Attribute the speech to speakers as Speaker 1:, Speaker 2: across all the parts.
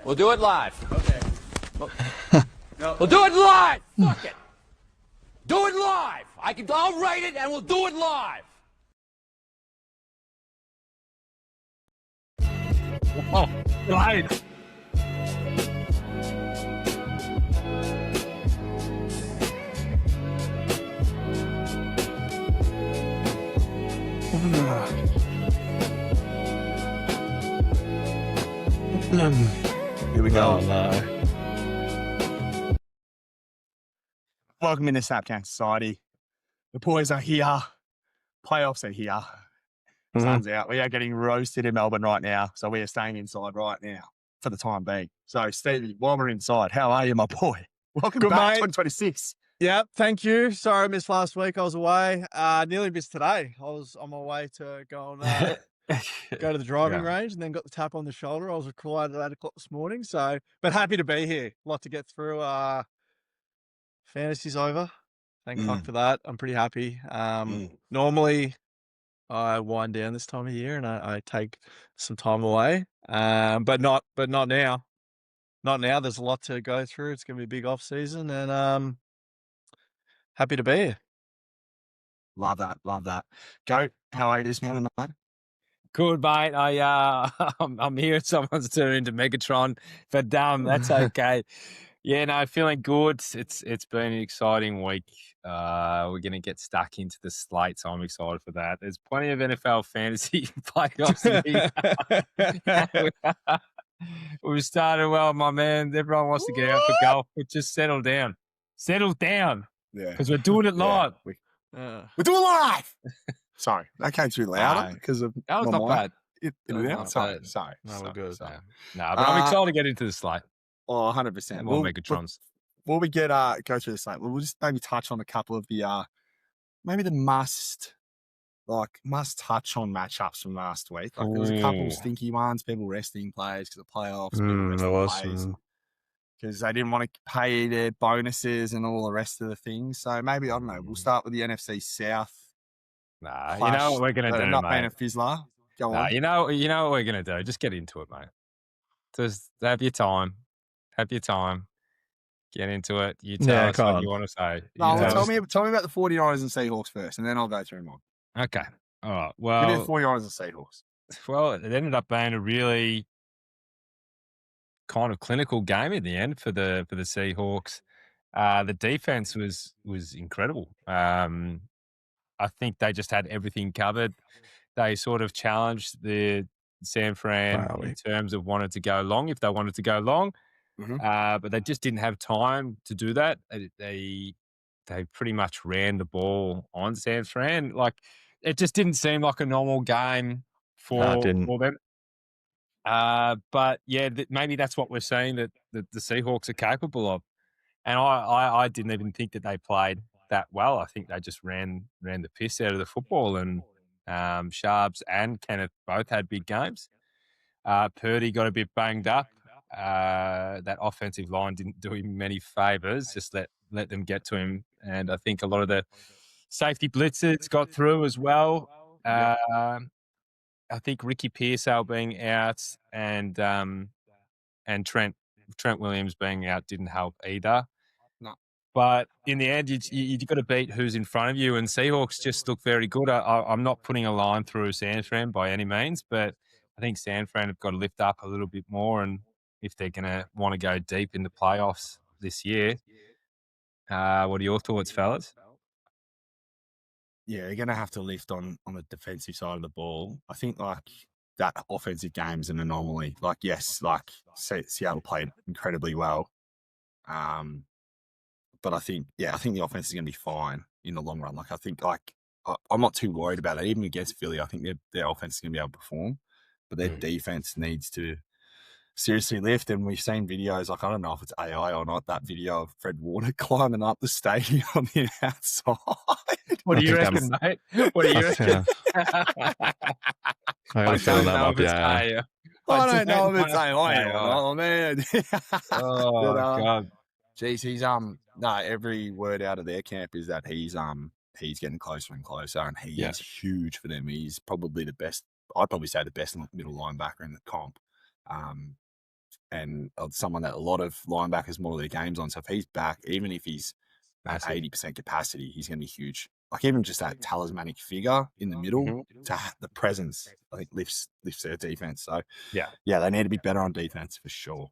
Speaker 1: We'll do it live.
Speaker 2: Okay.
Speaker 1: We'll do it live. Fuck it. Do it live. I'll write it and we'll do it live.
Speaker 3: Oh, right.
Speaker 2: Here we go.
Speaker 3: Oh, no.
Speaker 2: Welcome into Sapcan Society. The boys are here. Playoffs are here. Sun's out. We are getting roasted in Melbourne right now. So we are staying inside right now for the time being. So, Stevie, while we're inside, how are you, my boy? Welcome
Speaker 4: Good,
Speaker 2: back,
Speaker 4: mate.
Speaker 2: 2026.
Speaker 4: Yeah, thank you. Sorry I missed last week. I was away. Nearly missed today. I was on my way to go and go to the driving range and then got the tap on the shoulder. I was required at 8 o'clock this morning. So, but happy to be here. A lot to get through. Fantasy's over. Thank fuck for that. I'm pretty happy. Normally I wind down this time of year and I take some time away. But not now. Not now. There's a lot to go through. It's going to be a big off season and happy to be here.
Speaker 2: Love that. Love that. Goat, how are you this morning, mate?
Speaker 3: Good, mate. I'm here. Someone's turned into Megatron, but that's okay. Yeah, no, feeling good. It's been an exciting week. We're going to get stuck into the slate, so I'm excited for that. There's plenty of NFL fantasy playoffs. We've started well, my man. Everyone wants to get out for golf, but just settle down. Settle down.
Speaker 2: Yeah.
Speaker 3: Because we're doing it live.
Speaker 2: We're doing live. Sorry, that came through louder because of
Speaker 3: That was
Speaker 2: my
Speaker 3: not
Speaker 2: mic.
Speaker 3: bad.
Speaker 2: It was out. Sorry.
Speaker 3: No, we're good.
Speaker 2: Sorry.
Speaker 3: No, but I'm excited to get into the slate.
Speaker 2: Oh, 100%.
Speaker 3: More Megatrons.
Speaker 2: Before we get go through the slate, we'll just maybe touch on a couple of the maybe the must touch on matchups from last week. Like there was a couple of stinky ones, people resting players because of playoffs, people resting players because they didn't want to pay their bonuses and all the rest of the things. So maybe, I don't know, we'll start with the NFC South.
Speaker 3: Nah, you know what we're gonna do,
Speaker 2: not
Speaker 3: mate.
Speaker 2: being a fizzler. Go on.
Speaker 3: You know what we're gonna do. Just get into it, mate. Just have your time. Have your time. Get into it. You tell us what you want to say.
Speaker 2: No, tell me about the 49ers and Seahawks first, and then I'll go through mine.
Speaker 3: Okay. All right.
Speaker 2: We
Speaker 3: Well,
Speaker 2: did 49ers and Seahawks.
Speaker 3: Well, it ended up being a really kind of clinical game in the end for the Seahawks. The defense was incredible. I think they just had everything covered. They sort of challenged the San Fran in terms of wanted to go long if they wanted to go long, but they just didn't have time to do that. They pretty much ran the ball on San Fran. Like it just didn't seem like a normal game for them. But yeah, maybe that's what we're seeing that the Seahawks are capable of. And I didn't even think that they played that well. I think they just ran the piss out of the football, and Sharps and Kenneth both had big games. Purdy got a bit banged up. That offensive line didn't do him many favors. Just let them get to him, and I think a lot of the safety blitzes got through as well. I think Ricky Pearsall being out and Trent Williams being out didn't help either.
Speaker 2: No.
Speaker 3: But in the end, you got to beat who's in front of you, and Seahawks just look very good. I'm not putting a line through San Fran by any means, but I think San Fran have got to lift up a little bit more, and if they're going to want to go deep in the playoffs this year. What are your thoughts, fellas?
Speaker 2: Yeah, they're going to have to lift on the defensive side of the ball. I think that offensive game's an anomaly. Seattle played incredibly well. But I think the offense is going to be fine in the long run. I'm not too worried about it. Even against Philly, I think their offense is going to be able to perform, but their defense needs to seriously lift. And we've seen videos, I don't know if it's AI or not, that video of Fred Warner climbing up the stadium on the outside.
Speaker 3: What do you reckon, mate? What do you reckon?
Speaker 4: I gotta fill that up,
Speaker 2: I don't know if it's AI or not, man.
Speaker 3: Oh, God.
Speaker 2: Geez, he's every word out of their camp is that he's getting closer and closer, and he is huge for them. He's probably the best. I'd probably say the best middle linebacker in the comp. and someone that a lot of linebackers model their games on. So if he's back, even if he's at 80% capacity, he's going to be huge. Like even just that talismanic figure in the middle, the presence, I think lifts their defense. So
Speaker 3: yeah,
Speaker 2: they need to be better on defense for sure.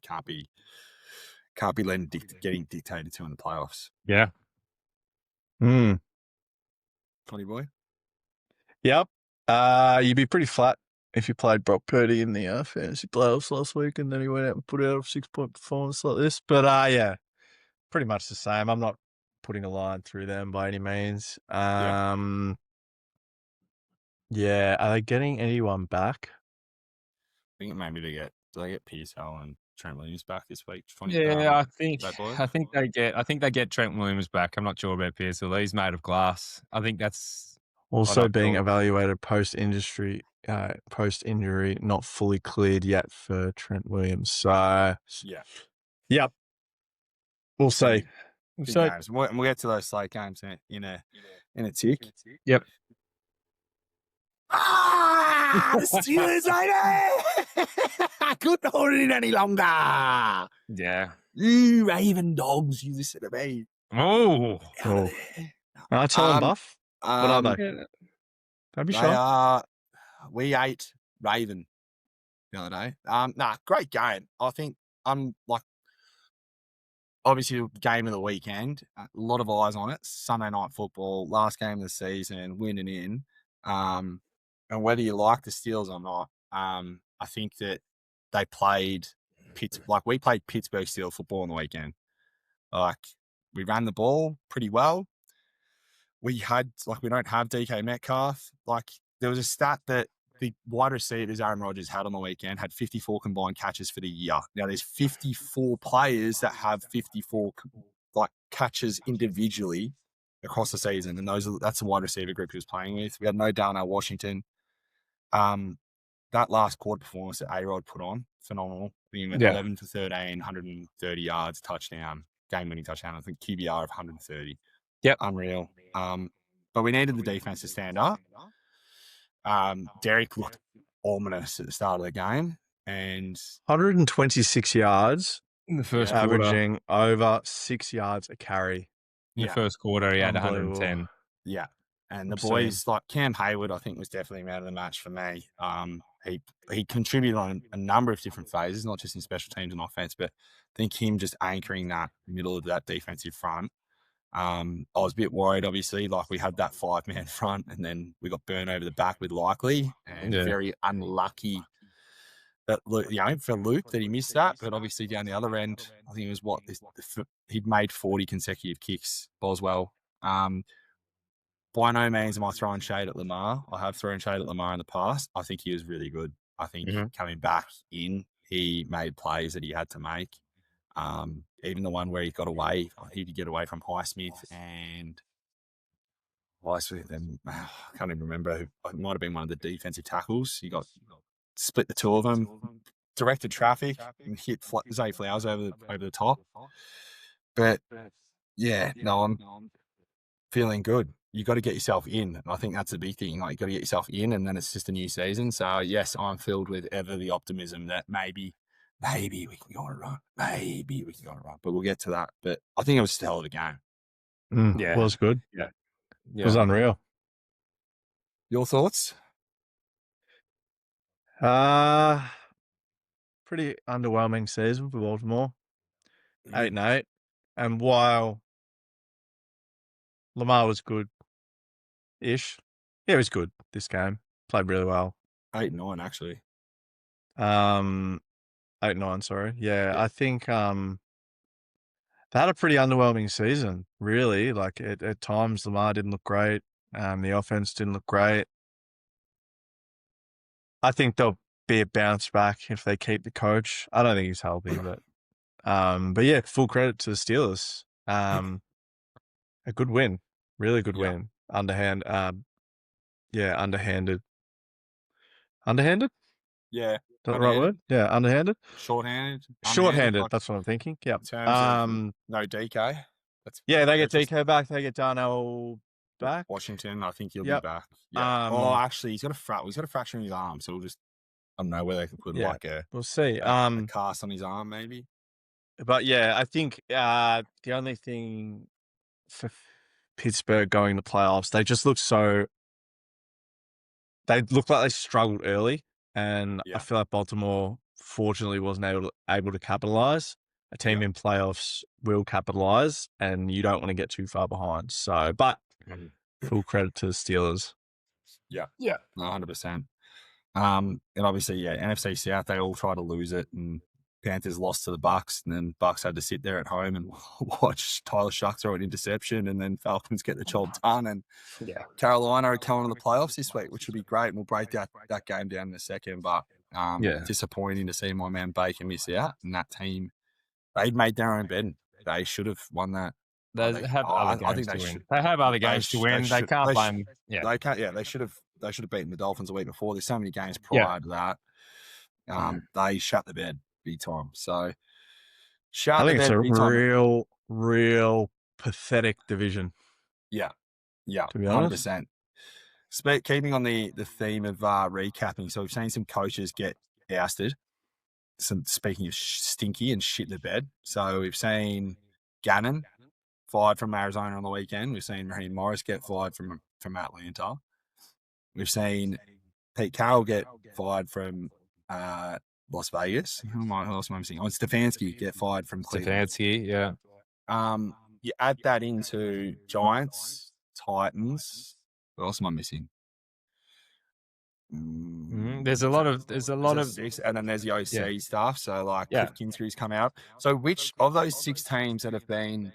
Speaker 2: Can't be letting getting dictated to in the playoffs.
Speaker 3: Yeah.
Speaker 2: Connie boy.
Speaker 4: Yep. You'd be pretty flat if you played Brock Purdy in the fantasy playoffs last week, and then he went out and put out a 6-point performance like this. But yeah, pretty much the same. I'm not putting a line through them by any means. Yeah. Are they getting anyone back?
Speaker 2: I think maybe do they get Pearsall and Trent Williams back this week?
Speaker 3: I think they get Trent Williams back. I'm not sure about Pearsall. He's made of glass. I think that's
Speaker 4: also being evaluated post-injury, not fully cleared yet for Trent Williams. So yep, we'll see.
Speaker 2: So we'll get to those slate games in a tick.
Speaker 3: Yep.
Speaker 2: The Steelers, baby! Couldn't hold it in any longer.
Speaker 3: Yeah.
Speaker 2: You Raven dogs, you listen to me.
Speaker 3: Oh.
Speaker 4: I tell them Buff. What are they? Don't be shy.
Speaker 2: We ate Raven the other day. Great game. I think obviously the game of the weekend. A lot of eyes on it. Sunday night football, last game of the season, winning in. And whether you like the Steelers or not, I think that they played we played Pittsburgh Steelers football on the weekend. Like we ran the ball pretty well. We don't have DK Metcalf. Like there was a stat that the wide receivers Aaron Rodgers had on the weekend had 54 combined catches for the year. Now there's 54 players that have 54 catches individually across the season, and that's the wide receiver group he was playing with. We had no Darnell Washington. That last quarter performance that A-Rod put on, phenomenal. Being 11 for 13, 130 yards, touchdown, game-winning touchdown. I think QBR of 130.
Speaker 3: Yep.
Speaker 2: Unreal. But we needed the defense to stand up. Derek looked ominous at the start of the game. And
Speaker 4: 126 yards
Speaker 3: in the first
Speaker 4: quarter,
Speaker 3: quarter.
Speaker 4: Averaging over 6 yards a carry.
Speaker 3: In the first quarter, he had 110.
Speaker 2: Yeah. And the boys, like Cam Hayward, I think was definitely man of the match for me. He contributed on a number of different phases, not just in special teams and offense, but I think him just anchoring that middle of that defensive front. I was a bit worried, obviously, like we had that 5-man front and then we got burned over the back with Likely, and very unlucky that for Luke that he missed that. But obviously down the other end, I think it was he'd made 40 consecutive kicks, Boswell. By no means am I throwing shade at Lamar. I have thrown shade at Lamar in the past. I think he was really good. I think coming back in, he made plays that he had to make. Even the one where he got away, he did get away from Highsmith and I can't even remember. It might have been one of the defensive tackles. He got split the two of them, directed traffic, and hit Zay Flowers over the top. But I'm feeling good. You got to get yourself in. And I think that's a big thing. Like you got to get yourself in, and then it's just a new season. So yes, I'm filled with ever the optimism that maybe we can go on a run. Maybe we can go on a run. But we'll get to that. But I think it was just a hell of a game.
Speaker 4: It was good.
Speaker 3: Yeah.
Speaker 4: It was unreal.
Speaker 2: Your thoughts?
Speaker 4: Pretty underwhelming season for Baltimore. 8-8. And while Lamar was good-ish, he was good this game. Played really well.
Speaker 2: 8-9, actually.
Speaker 4: 8-9, sorry. Yeah, I think they had a pretty underwhelming season, really. Like at times, Lamar didn't look great. The offense didn't look great. I think there'll be a bounce back if they keep the coach. I don't think he's healthy, but yeah, full credit to the Steelers. A good win, really good win. Underhanded. Underhanded?
Speaker 2: Yeah.
Speaker 4: Is that the right word? Yeah, underhanded.
Speaker 2: Shorthanded.
Speaker 4: That's what I'm thinking. Yeah.
Speaker 2: In terms of no DK.
Speaker 4: They get DK back. They get Darnell back.
Speaker 2: Washington, I think he'll be back. Yeah. Actually, he's got a fracture in his arm, so we'll just I don't know whether they could put
Speaker 4: Yeah.
Speaker 2: like a
Speaker 4: We'll see.
Speaker 2: cast on his arm, maybe.
Speaker 4: But yeah, I think the only thing for Pittsburgh going to playoffs, they just look they look like they struggled early, and I
Speaker 2: Yeah.
Speaker 4: feel like Baltimore fortunately wasn't able to capitalize. A team in playoffs will capitalize, and you don't want to get too far behind. So, but full credit to the Steelers.
Speaker 2: Yeah. 100%. And obviously, NFC South, they all try to lose it, and Panthers lost to the Bucks, and then Bucks had to sit there at home and watch Tyler Shuck throw an interception, and then Falcons get the job done. And Carolina are coming to the playoffs this week, which would be great. And we'll break that game down in a second. But disappointing to see my man Baker miss out. And that team, they'd made their own bed. They should have won that.
Speaker 3: They have other games to win. They have other games to win. They can't blame.
Speaker 2: They can't. Yeah, they should have beaten the Dolphins a week before. There's so many games prior to that. They shut the bed big time. So
Speaker 4: I think it's a real pathetic division.
Speaker 2: Yeah.
Speaker 4: To be honest.
Speaker 2: 100%. Keeping on the theme of recapping, so we've seen some coaches get ousted. Speaking of stinky and shit the bed, so we've seen Gannon fired from Arizona on the weekend. We've seen Raheem Morris get fired from Atlanta. We've seen Pete Carroll get fired from Las Vegas. Who else am I missing? Stefanski get fired from Cleveland.
Speaker 3: Stefanski, yeah.
Speaker 2: You add that into Giants, Titans. What else am I missing?
Speaker 3: There's a lot of
Speaker 2: six, and then there's the OC stuff. So like Cliff Kingsbury's come out. So which of those 6 teams that have been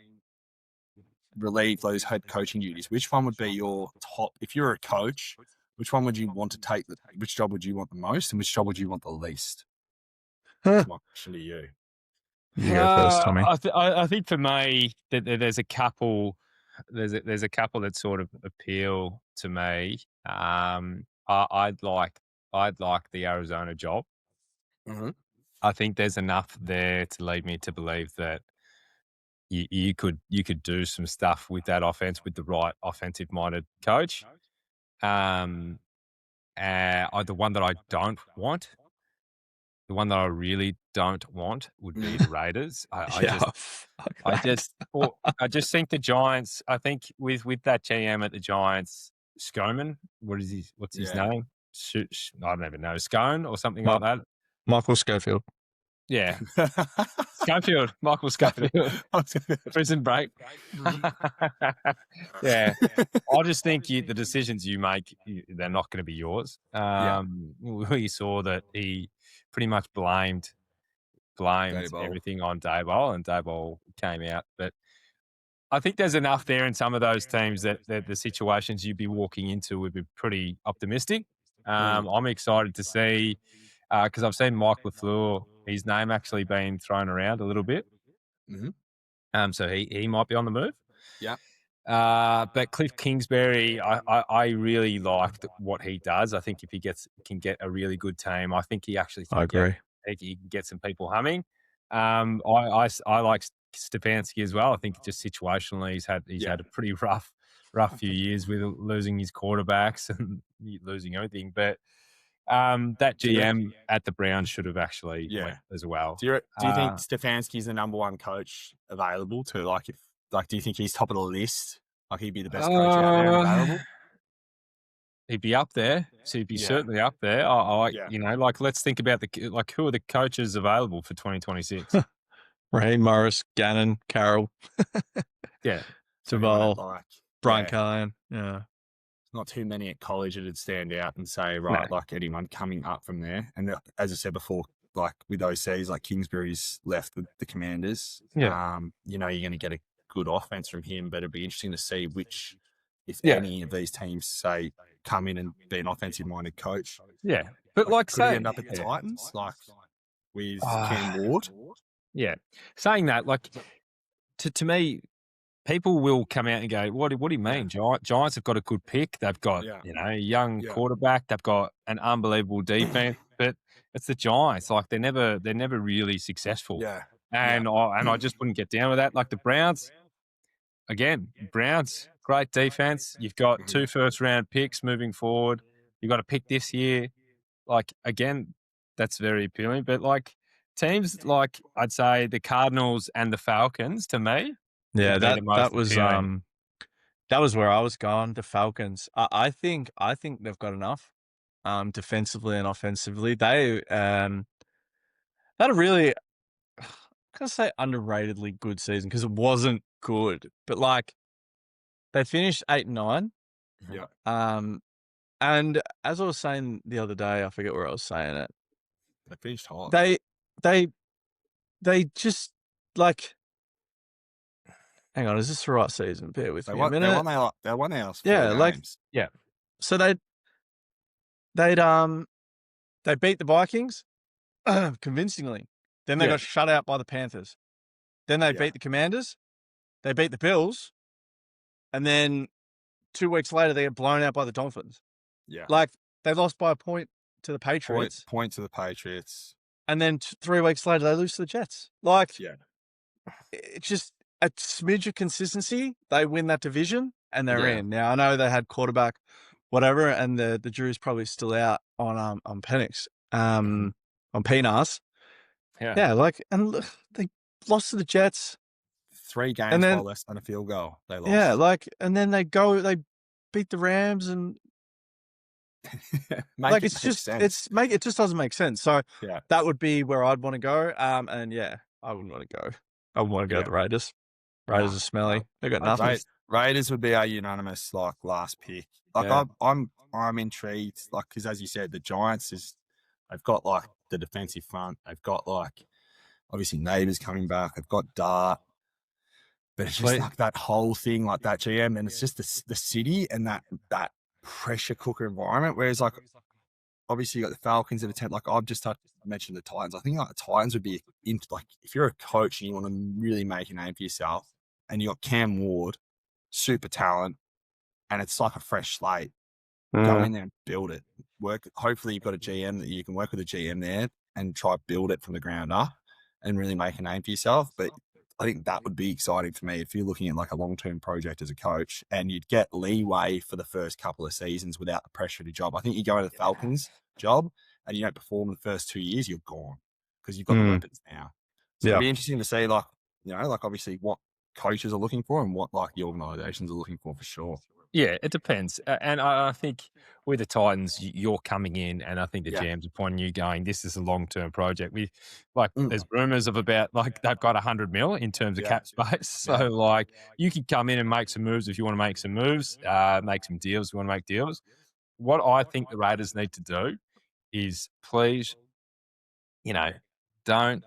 Speaker 2: relieved those head coaching duties, which one would be your top? If you're a coach, which one would you want to take? Which job would you want the most, and which job would you want the least? That's my question to you.
Speaker 4: You go first, Tommy.
Speaker 3: I think for me, there's a couple. There's a couple that sort of appeal to me. I'd like the Arizona job.
Speaker 2: Mm-hmm.
Speaker 3: I think there's enough there to lead me to believe that you could do some stuff with that offense with the right offensive minded coach. The one that I don't want, the one that I really don't want would be the Raiders. I just think the Giants. I think with that GM at the Giants, Scoman. What's his name? I don't even know. Scone or something like that.
Speaker 4: Michael Schofield.
Speaker 3: Yeah. Schofield. Michael Schofield. Prison break. Yeah. I just think the decisions you make, they're not going to be yours. We saw that he pretty much blamed everything on Daboll, and Daboll came out. But I think there's enough there in some of those teams that the situations you'd be walking into would be pretty optimistic. I'm excited to see because I've seen Mike LaFleur, his name actually been thrown around a little bit.
Speaker 2: Mm-hmm.
Speaker 3: So he might be on the move.
Speaker 2: Yeah.
Speaker 3: But Cliff Kingsbury, I really liked what he does. I think if he can get a really good team, I think he actually can he can get some people humming. I like Stefanski as well. I think just situationally he's had a pretty rough few years with losing his quarterbacks and losing everything. But that GM at the Browns should have actually went as well.
Speaker 2: Do you think Stefanski's the number one coach available to do you think he's top of the list? Like he'd be the best coach out there available?
Speaker 3: He'd be up there. So he'd be certainly up there. Let's think about who are the coaches available for 2026?
Speaker 4: Raheem Morris, Gannon, Carroll. Duval, Brian Callahan. Yeah.
Speaker 2: Not too many at college that'd stand out and say, anyone coming up from there. And as I said before, like with OCs, like Kingsbury's left the Commanders.
Speaker 3: Yeah.
Speaker 2: You're going to get a good offense from him, but it'd be interesting to see if any of these teams say come in and be an offensive-minded coach.
Speaker 3: Yeah, but
Speaker 2: could he end up at the Titans, with Cam Ward?
Speaker 3: Yeah, saying that, to me, people will come out and go, "What do you mean? Giants have got a good pick. They've got a young quarterback. They've got an unbelievable defense, but it's the Giants. They're never really successful.
Speaker 2: Yeah,
Speaker 3: and I just wouldn't get down with that. Like the Browns." Again, Browns, great defense. You've got 2 first-round picks moving forward. You've got a pick this year. Again, that's very appealing. But like teams like I'd say the Cardinals and the Falcons to me
Speaker 4: Yeah,
Speaker 3: would be the most appealing.
Speaker 4: that was where I was going. The Falcons. I think they've got enough. Defensively and offensively, they had a really, I'm gonna say underratedly good season because it wasn't good, but like they finished 8 and 9.
Speaker 2: Yeah.
Speaker 4: And as I was saying the other day, I forget where I was saying it.
Speaker 2: They finished high.
Speaker 4: They just like. Hang on, is this the right season? Bear with
Speaker 2: They
Speaker 4: me
Speaker 2: won.
Speaker 4: a minute.
Speaker 2: They won their last 4
Speaker 4: Yeah, like
Speaker 2: games.
Speaker 3: Yeah.
Speaker 4: so they beat the Vikings convincingly. Then they
Speaker 3: Yeah.
Speaker 4: got shut out by the Panthers. Then they beat the Commanders. They beat the Bills. And then 2 weeks later, they get blown out by the Dolphins.
Speaker 2: Yeah.
Speaker 4: Like, they lost by a point to the Patriots.
Speaker 2: Point to the Patriots.
Speaker 4: And then 3 weeks later, they lose to the Jets. Like,
Speaker 2: Yeah.
Speaker 4: it's just a smidge of consistency. They win that division and they're
Speaker 2: Yeah.
Speaker 4: in. Now, I know they had quarterback, whatever, and the jury's probably still out on Penix, on Pinas. Yeah, like, and look, they lost to the Jets.
Speaker 2: 3 games
Speaker 4: And then-
Speaker 2: by less than a field goal. They lost.
Speaker 4: Yeah, like, and then they beat the Rams and like it's just it just doesn't make sense. So
Speaker 2: Yeah.
Speaker 4: that would be where I'd want to go. And yeah, I wouldn't want to go. I wouldn't want to go to the Raiders. Raiders are smelly. They got nothing.
Speaker 2: Raiders would be our unanimous like last pick. Like
Speaker 3: Yeah.
Speaker 2: I'm intrigued. Like because as you said, the Giants they've got like the defensive front. They've got like obviously Neighbours coming back. They've got Dart. But it's just like that whole thing, like that GM, and it's just the city and that pressure cooker environment. Whereas, like, obviously you got the Falcons that attempt. Like I've just mentioned the Titans. I think like the Titans would be like if you're a coach and you want to really make a name for yourself, and you got Cam Ward, super talent, and it's like a fresh slate. Go in there and build it. Hopefully you've got a GM that you can work with a GM there and try build it from the ground up and really make a name for yourself. But I think that would be exciting for me if you're looking at like a long-term project as a coach and you'd get leeway for the first couple of seasons without the pressure of the job. I think you go into the Falcons job and you don't perform the first 2 years, you're gone because you've got the weapons now. So it'd be interesting to see like, you know, like obviously what coaches are looking for and what like the organizations are looking for sure.
Speaker 3: Yeah, it depends. And I think with the Titans, you're coming in, and I think the GM's upon you going, this is a long-term project. There's rumors of about, like, they've got 100 mil in terms of cap space. So, like, you could come in and make some moves if you want to make some moves, make some deals if you want to make deals. What I think the Raiders need to do is please, you know, don't,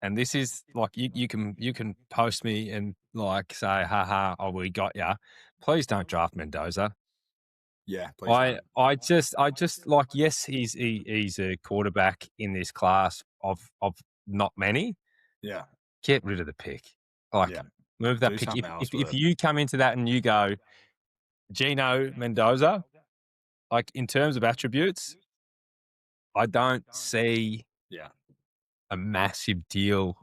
Speaker 3: and this is like, you can post me and like say, oh, we got ya. Please don't draft Mendoza.
Speaker 2: Yeah, please.
Speaker 3: I just like, yes, he's a quarterback in this class of not many.
Speaker 2: Yeah.
Speaker 3: Get rid of the pick. Like, move that pick. If you come into that and you go, Gino Mendoza, like in terms of attributes, I don't see a massive deal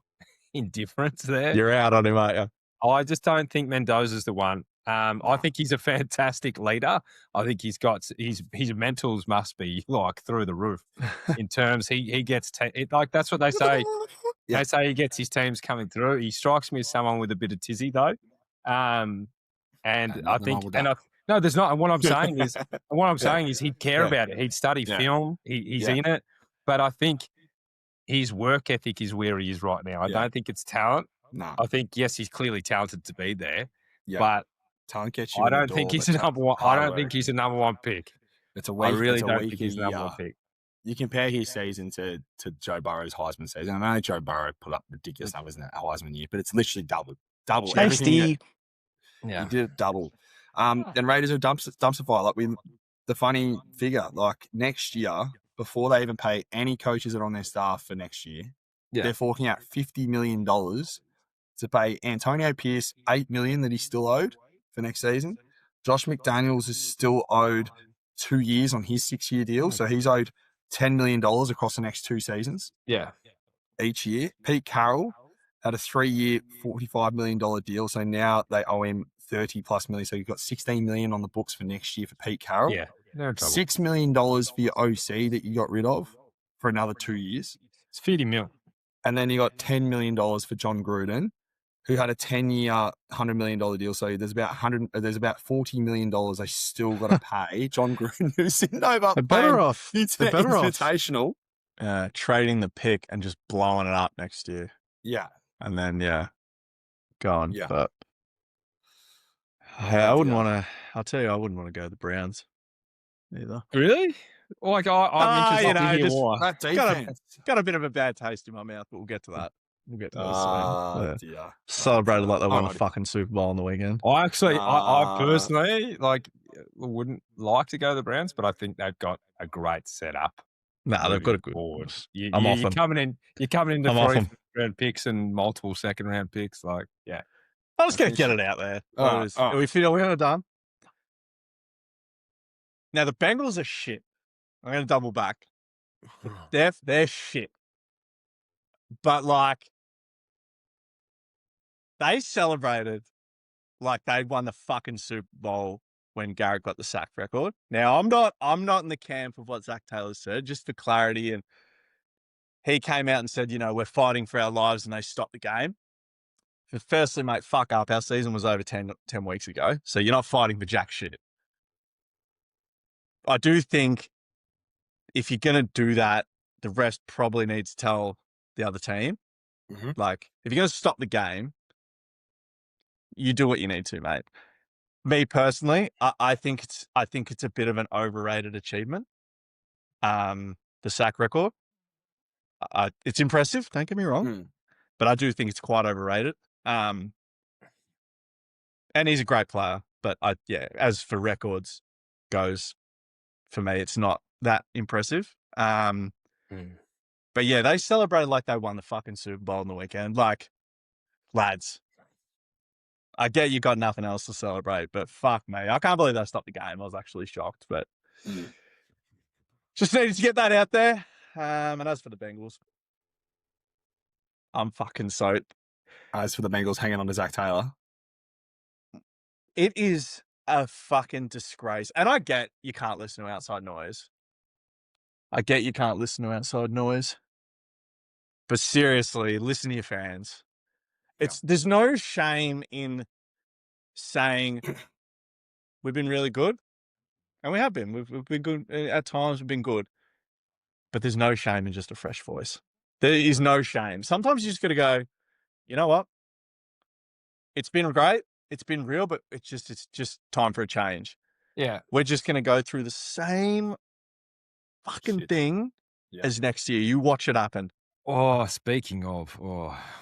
Speaker 3: in difference there.
Speaker 4: You're out on him, aren't you?
Speaker 3: I just don't think Mendoza's the one. I think he's a fantastic leader. I think his mentals must be like through the roof in terms he gets like that's what they say. They say he gets his teams coming through. He strikes me as someone with a bit of tizzy though. And I think no, there's not. And what I'm saying is he'd care about it. He'd study film. He's in it. But I think his work ethic is where he is right now. I don't think it's talent.
Speaker 2: No.
Speaker 3: I think yes, he's clearly talented to be there.
Speaker 2: Yeah.
Speaker 3: But
Speaker 2: talent gets you.
Speaker 3: I don't think he's a number one. I don't think he's a number one pick.
Speaker 2: It's a weak.
Speaker 3: I really don't
Speaker 2: think
Speaker 3: he's a number one pick.
Speaker 2: You compare his season to Joe Burrow's Heisman season. I know Joe Burrow put up ridiculous numbers in that Heisman year, but it's literally double.
Speaker 4: Tasty.
Speaker 2: He did it double. And Raiders are dumpster fire. Like the funny figure, like next year, before they even pay any coaches that are on their staff for next year, they're forking out $50 million to pay Antonio Pierce $8 million that he's still owed for next season. Josh McDaniels is still owed 2 years on his 6-year deal, so he's owed $10 million across the next 2 seasons.
Speaker 3: Yeah,
Speaker 2: each year. Pete Carroll had a 3-year, $45 million deal, so now they owe him $30+ million. So you've got $16 million on the books for next year for Pete Carroll.
Speaker 3: Yeah, no trouble.
Speaker 2: $6 million for your OC that you got rid of for another 2 years.
Speaker 3: It's 50 mil.
Speaker 2: And then you got $10 million for John Gruden, who had a 10-year, $100 million deal. So there's about $40 million they still got to pay John Gruden, who's sitting over
Speaker 4: They're better off.
Speaker 2: They're
Speaker 4: better off
Speaker 2: invitational.
Speaker 4: Trading the pick and just blowing it up next year.
Speaker 2: Yeah.
Speaker 4: And then, gone.
Speaker 2: Yeah.
Speaker 4: But I wouldn't want to, I'll tell you, I wouldn't want to go to the Browns either.
Speaker 3: Really? Like, I'm interested to hear
Speaker 4: just
Speaker 3: why.
Speaker 2: That defense.
Speaker 4: Got a bit of a bad taste in my mouth, but we'll get to that. We'll get to that soon.
Speaker 2: Dear.
Speaker 4: Celebrated like they won a
Speaker 2: Alrighty.
Speaker 4: fucking Super Bowl on the weekend.
Speaker 3: I personally, like, wouldn't like to go to the Browns, but I think they've got a great setup.
Speaker 4: Nah, they've got a good
Speaker 3: forward.
Speaker 4: I'm off
Speaker 3: You're
Speaker 4: them.
Speaker 3: coming into
Speaker 4: I'm off
Speaker 3: 3
Speaker 4: them.
Speaker 3: round picks and multiple second round picks. Like, yeah.
Speaker 4: I'm just going to get it out there.
Speaker 2: Alright.
Speaker 4: Are we feeling we're done? Now, the Bengals are shit. I'm going to double back. They're shit. But, like, they celebrated like they won the fucking Super Bowl when Garrett got the sack record. Now, I'm not in the camp of what Zach Taylor said, just for clarity. And he came out and said, we're fighting for our lives, and they stopped the game. Firstly, mate, fuck up. Our season was over 10 weeks ago, so you're not fighting for jack shit. I do think if you're going to do that, the rest probably needs to tell the other team.
Speaker 2: Mm-hmm.
Speaker 4: Like, if you're going to stop the game, you do what you need to, mate. Me personally, I think it's a bit of an overrated achievement. The sack record, it's impressive. Don't get me wrong, but I do think it's quite overrated. And he's a great player, but as for records goes, for me, it's not that impressive. But yeah, they celebrated like they won the fucking Super Bowl on the weekend. Like, lads, I get you got nothing else to celebrate, but fuck me. I can't believe they stopped the game. I was actually shocked, but just needed to get that out there. And as for the Bengals, I'm fucking soaked.
Speaker 2: As for the Bengals hanging on to Zach Taylor.
Speaker 4: It is a fucking disgrace. And I get you can't listen to outside noise. But seriously, listen to your fans. There's no shame in saying we've been really good. And we have been. We've been good. At times we've been good. But there's no shame in just a fresh voice. There is no shame. Sometimes you just got to go, you know what? It's been great. It's been real, but it's just time for a change.
Speaker 3: Yeah.
Speaker 4: We're just going to go through the same fucking thing as next year. You watch it happen.
Speaker 3: Oh, speaking of,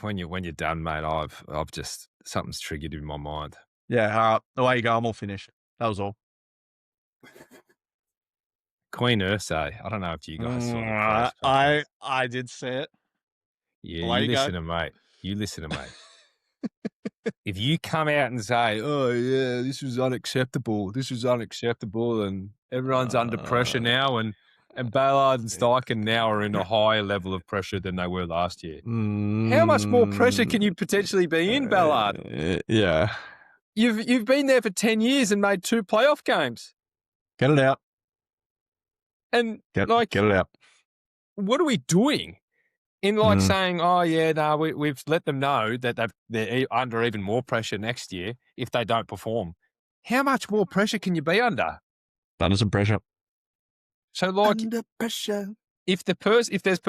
Speaker 3: when you're done, mate, I've just, something's triggered in my mind.
Speaker 4: Yeah, all right. Away you go. I'm all finished. That was all.
Speaker 3: Queen Ursay. I don't know if you guys saw the
Speaker 4: I did see it.
Speaker 3: Yeah,
Speaker 4: Away
Speaker 3: you
Speaker 4: you go.
Speaker 3: listen to mate. You listen to mate. If you come out and say, "Oh yeah, this was unacceptable. And everyone's under pressure now," and Ballard and Steichen now are in a higher level of pressure than they were last year. How much more pressure can you potentially be in, Ballard?
Speaker 4: Yeah.
Speaker 3: You've been there for 10 years and made 2 playoff games.
Speaker 4: Get it out.
Speaker 3: And
Speaker 4: Get it out.
Speaker 3: What are we doing? In saying, oh yeah, no, we've let them know that they're under even more pressure next year if they don't perform. How much more pressure can you be under?
Speaker 4: Under some pressure.
Speaker 3: So, like,
Speaker 2: Under pressure.
Speaker 3: if there's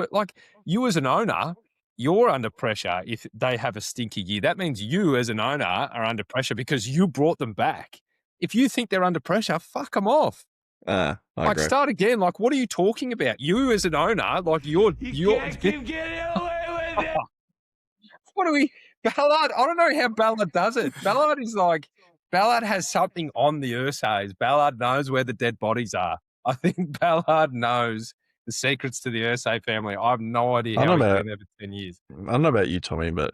Speaker 3: you as an owner, you're under pressure if they have a stinky year. That means you as an owner are under pressure because you brought them back. If you think they're under pressure, fuck them off.
Speaker 4: I agree.
Speaker 3: Start again. Like, what are you talking about? You as an owner, like you can't keep getting away with it. Ballard? I don't know how Ballard does it. Ballard has something on the Ursays. Ballard knows where the dead bodies are. I think Ballard knows the secrets to the Ursay family. I have no idea how he's been there for 10 years.
Speaker 4: I don't know about you, Tommy, but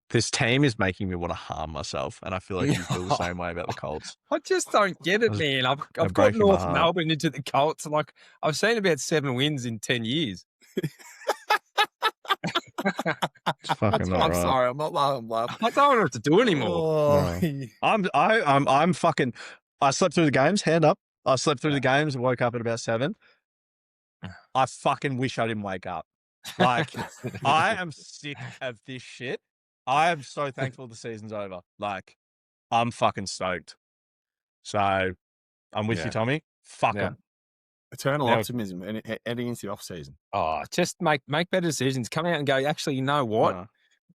Speaker 4: this team is making me want to harm myself, and I feel like you feel the same way about the Colts.
Speaker 3: I just don't get it, man. I've got North Melbourne into the Colts. Like, I've seen about 7 wins in 10 years.
Speaker 4: It's fucking not
Speaker 2: I'm
Speaker 4: right.
Speaker 2: sorry, I'm not laughing.
Speaker 3: I don't know what to do anymore.
Speaker 4: I'm fucking. I slept through the games. Hand up. I slept through the games and woke up at about 7. I fucking wish I didn't wake up. Like, I am sick of this shit. I am so thankful the season's over. Like, I'm fucking stoked. So, I'm with you, Tommy. Fuck
Speaker 3: Yeah.
Speaker 4: them.
Speaker 2: Eternal
Speaker 3: Now-
Speaker 2: optimism heading into the off season.
Speaker 3: Oh, just make better decisions. Come out and go, actually, you know what?
Speaker 4: No.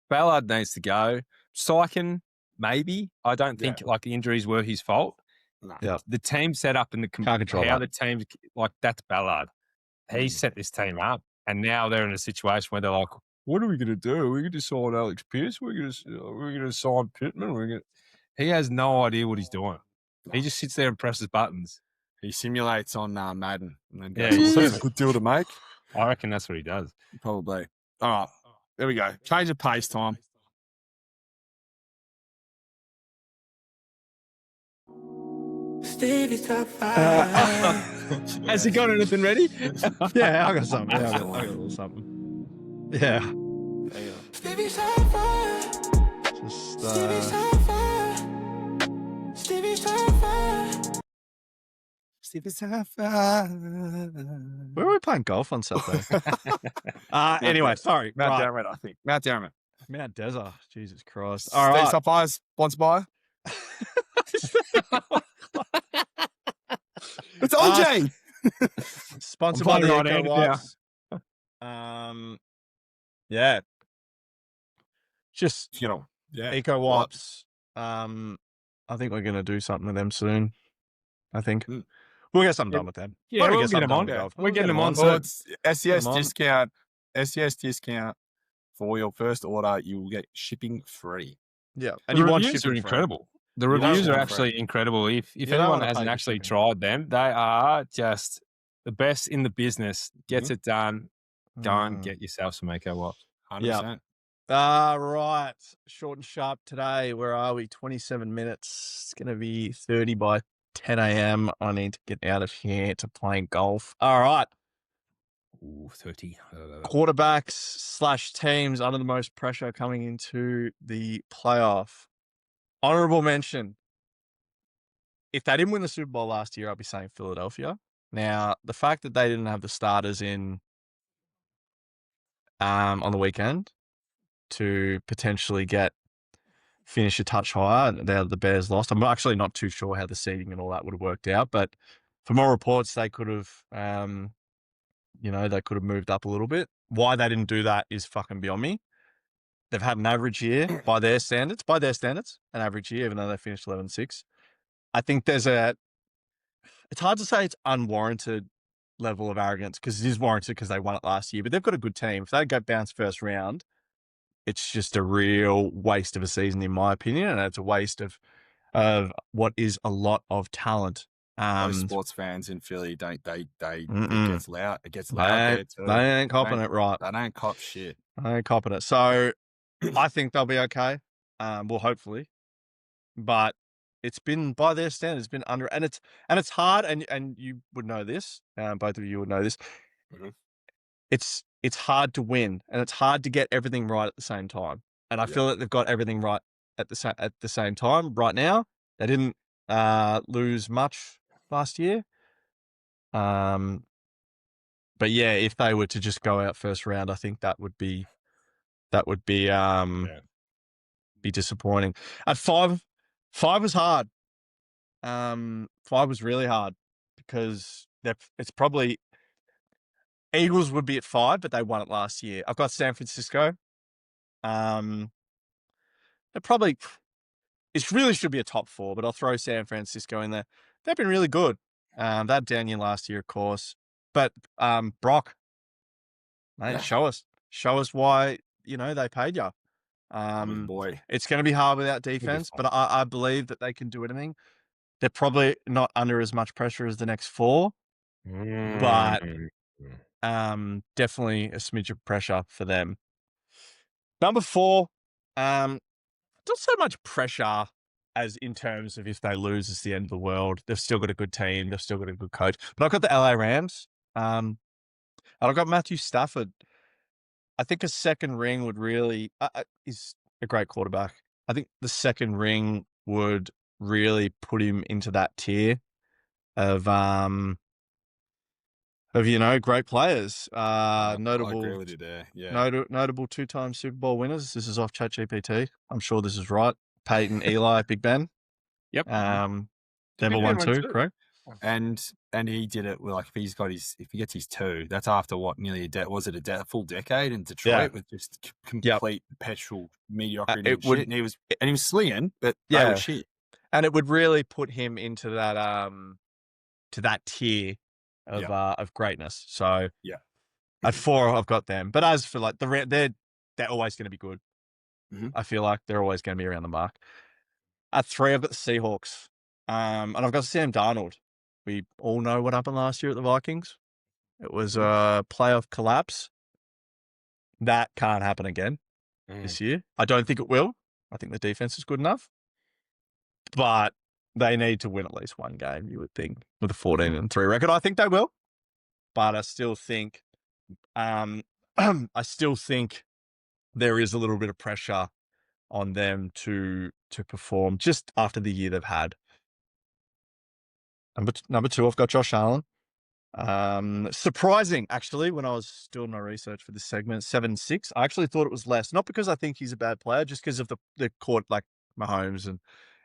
Speaker 3: Ballard needs to go. Sykin, maybe. I don't think like the injuries were his fault.
Speaker 2: No.
Speaker 4: Yeah.
Speaker 3: The team set up and
Speaker 4: Can't control
Speaker 3: how
Speaker 4: that.
Speaker 3: the team, like, that's Ballard. He set this team up, and now they're in a situation where they're like, what are we going to do? We're going to sign Alex Pearce. We're going to sign Pittman. He has no idea what he's doing. He just sits there and presses buttons.
Speaker 2: He simulates on Madden. And then
Speaker 3: Yeah,
Speaker 2: goes,
Speaker 3: he
Speaker 2: that's
Speaker 3: says-
Speaker 2: a good deal to make.
Speaker 3: I reckon that's what he does.
Speaker 2: Probably. All right. There we go. Change of pace time.
Speaker 3: Has he got anything ready?
Speaker 4: Yeah, I got something. Yeah, I got a little something. Yeah. Just,
Speaker 2: Stevie's Sapphire.
Speaker 4: where are we playing golf on Saturday? Anyway, sorry.
Speaker 2: Mount
Speaker 4: Right.
Speaker 2: Dermot, I think. Mount Dermot.
Speaker 4: Mount Desert. Jesus Christ.
Speaker 2: All
Speaker 4: All
Speaker 2: right.
Speaker 4: right.
Speaker 2: Sapphire, sponsored by. It's OJ.
Speaker 4: Sponsored
Speaker 3: I'm
Speaker 4: by the
Speaker 3: playing right
Speaker 4: Eco
Speaker 3: handed
Speaker 4: Wipes. Yeah. Just
Speaker 2: You know. Yeah.
Speaker 4: Eco Wipes. I think we're gonna do something with them soon. I think
Speaker 2: Mm.
Speaker 4: we'll get something done with them.
Speaker 3: Yeah,
Speaker 4: Wanna
Speaker 3: we'll
Speaker 4: get
Speaker 3: get him
Speaker 4: something done
Speaker 3: on.
Speaker 4: with golf.
Speaker 3: We're
Speaker 4: We'll
Speaker 3: getting
Speaker 4: get
Speaker 3: him on.
Speaker 2: Well,
Speaker 3: So
Speaker 2: it's SES
Speaker 4: Come on.
Speaker 2: discount. SES discount for your first order. You will get shipping free.
Speaker 4: Yeah,
Speaker 3: the
Speaker 4: and you want
Speaker 3: reviews are
Speaker 4: shipping free.
Speaker 3: incredible. The
Speaker 2: You don't
Speaker 3: reviews are
Speaker 2: want
Speaker 3: actually incredible. If
Speaker 4: You don't
Speaker 3: anyone
Speaker 4: wanna pay
Speaker 3: hasn't
Speaker 4: for
Speaker 3: actually
Speaker 4: shipping.
Speaker 3: tried them, they are just the best in the business. Gets it done. Go and get yourself some Eco Wipes.
Speaker 2: 100%.
Speaker 4: Right. Short and sharp today. Where are we? 27 minutes. It's going to be 30 by 10 a.m. I need to get out of here to playing golf. All right.
Speaker 3: Ooh, 30.
Speaker 4: Quarterbacks / teams under the most pressure coming into the playoff. Honorable mention. If they didn't win the Super Bowl last year, I'd be saying Philadelphia. Now, the fact that they didn't have the starters in on the weekend to potentially finish a touch higher, the Bears lost. I'm actually not too sure how the seeding and all that would have worked out, but from all reports, they could have, they could have moved up a little bit. Why they didn't do that is fucking beyond me. They've had an average year by their standards, an average year, even though they finished 11-6. I think it's hard to say it's unwarranted level of arrogance because it is warranted because they won it last year, but they've got a good team. If they go bounce first round, it's just a real waste of a season, in my opinion, and it's a waste of what is a lot of talent.
Speaker 2: Those sports fans in Philly it gets loud. It gets
Speaker 4: They
Speaker 2: loud there
Speaker 4: ain't,
Speaker 2: too.
Speaker 4: they ain't copping it right.
Speaker 2: They don't cop shit.
Speaker 4: They ain't copping it. So I think they'll be okay. Well, hopefully, but it's been by their standards, it's been under, and it's hard, and you would know this. Both of you would know this.
Speaker 2: Mhm.
Speaker 4: It's hard to win, and it's hard to get everything right at the same time. And I feel that they've got everything right at the same time right now. They didn't lose much last year. But yeah, if they were to just go out first round, I think that would be be disappointing. At 5 was hard. 5 was really hard because it's probably Eagles would be at 5, but they won it last year. I've got San Francisco. It really should be a top 4, but I'll throw San Francisco in there. They've been really good. They had down year last year, of course. But Brock, mate, show us why they paid you.
Speaker 2: Boy.
Speaker 4: It's going to be hard without defense, but I believe that they can do anything. They're probably not under as much pressure as the next 4, but definitely a smidge of pressure for them. Number 4, not so much pressure as in terms of if they lose, it's the end of the world. They've still got a good team. They've still got a good coach. But I've got the LA Rams. And I've got Matthew Stafford. I think a second ring would really is a great quarterback. I think the second ring would really put him into that tier of great players.
Speaker 2: I agree
Speaker 4: Notable
Speaker 2: with you there. Yeah.
Speaker 4: notable 2-time Super Bowl winners. This is off ChatGPT. I'm sure this is right. Peyton, Eli, Big Ben.
Speaker 3: Yep.
Speaker 4: Denver
Speaker 3: Big Ben
Speaker 4: won
Speaker 3: won
Speaker 4: 2,
Speaker 3: too.
Speaker 4: correct?
Speaker 2: And he did it with, like, if he gets his 2, that's after what, nearly a full decade in Detroit with just complete petrol mediocrity and shit. And he was slinging, but they were shit.
Speaker 4: And it would really put him into that tier of greatness. So at 4, I've got them. But as for like they're always going to be good.
Speaker 2: Mhm.
Speaker 4: I feel like they're always going to be around the mark. At 3, I've got the Seahawks. And I've got Sam Darnold. We all know what happened last year at the Vikings. It was a playoff collapse. That can't happen again this year. I don't think it will. I think the defense is good enough. But they need to win at least one game, you would think, with a 14-3 record. I think they will. But I still think there is a little bit of pressure on them to perform just after the year they've had. Number 2, I've got Josh Allen. Surprising, actually, when I was doing my research for this segment, 7-6. I actually thought it was less, not because I think he's a bad player, just because of the court, like Mahomes, and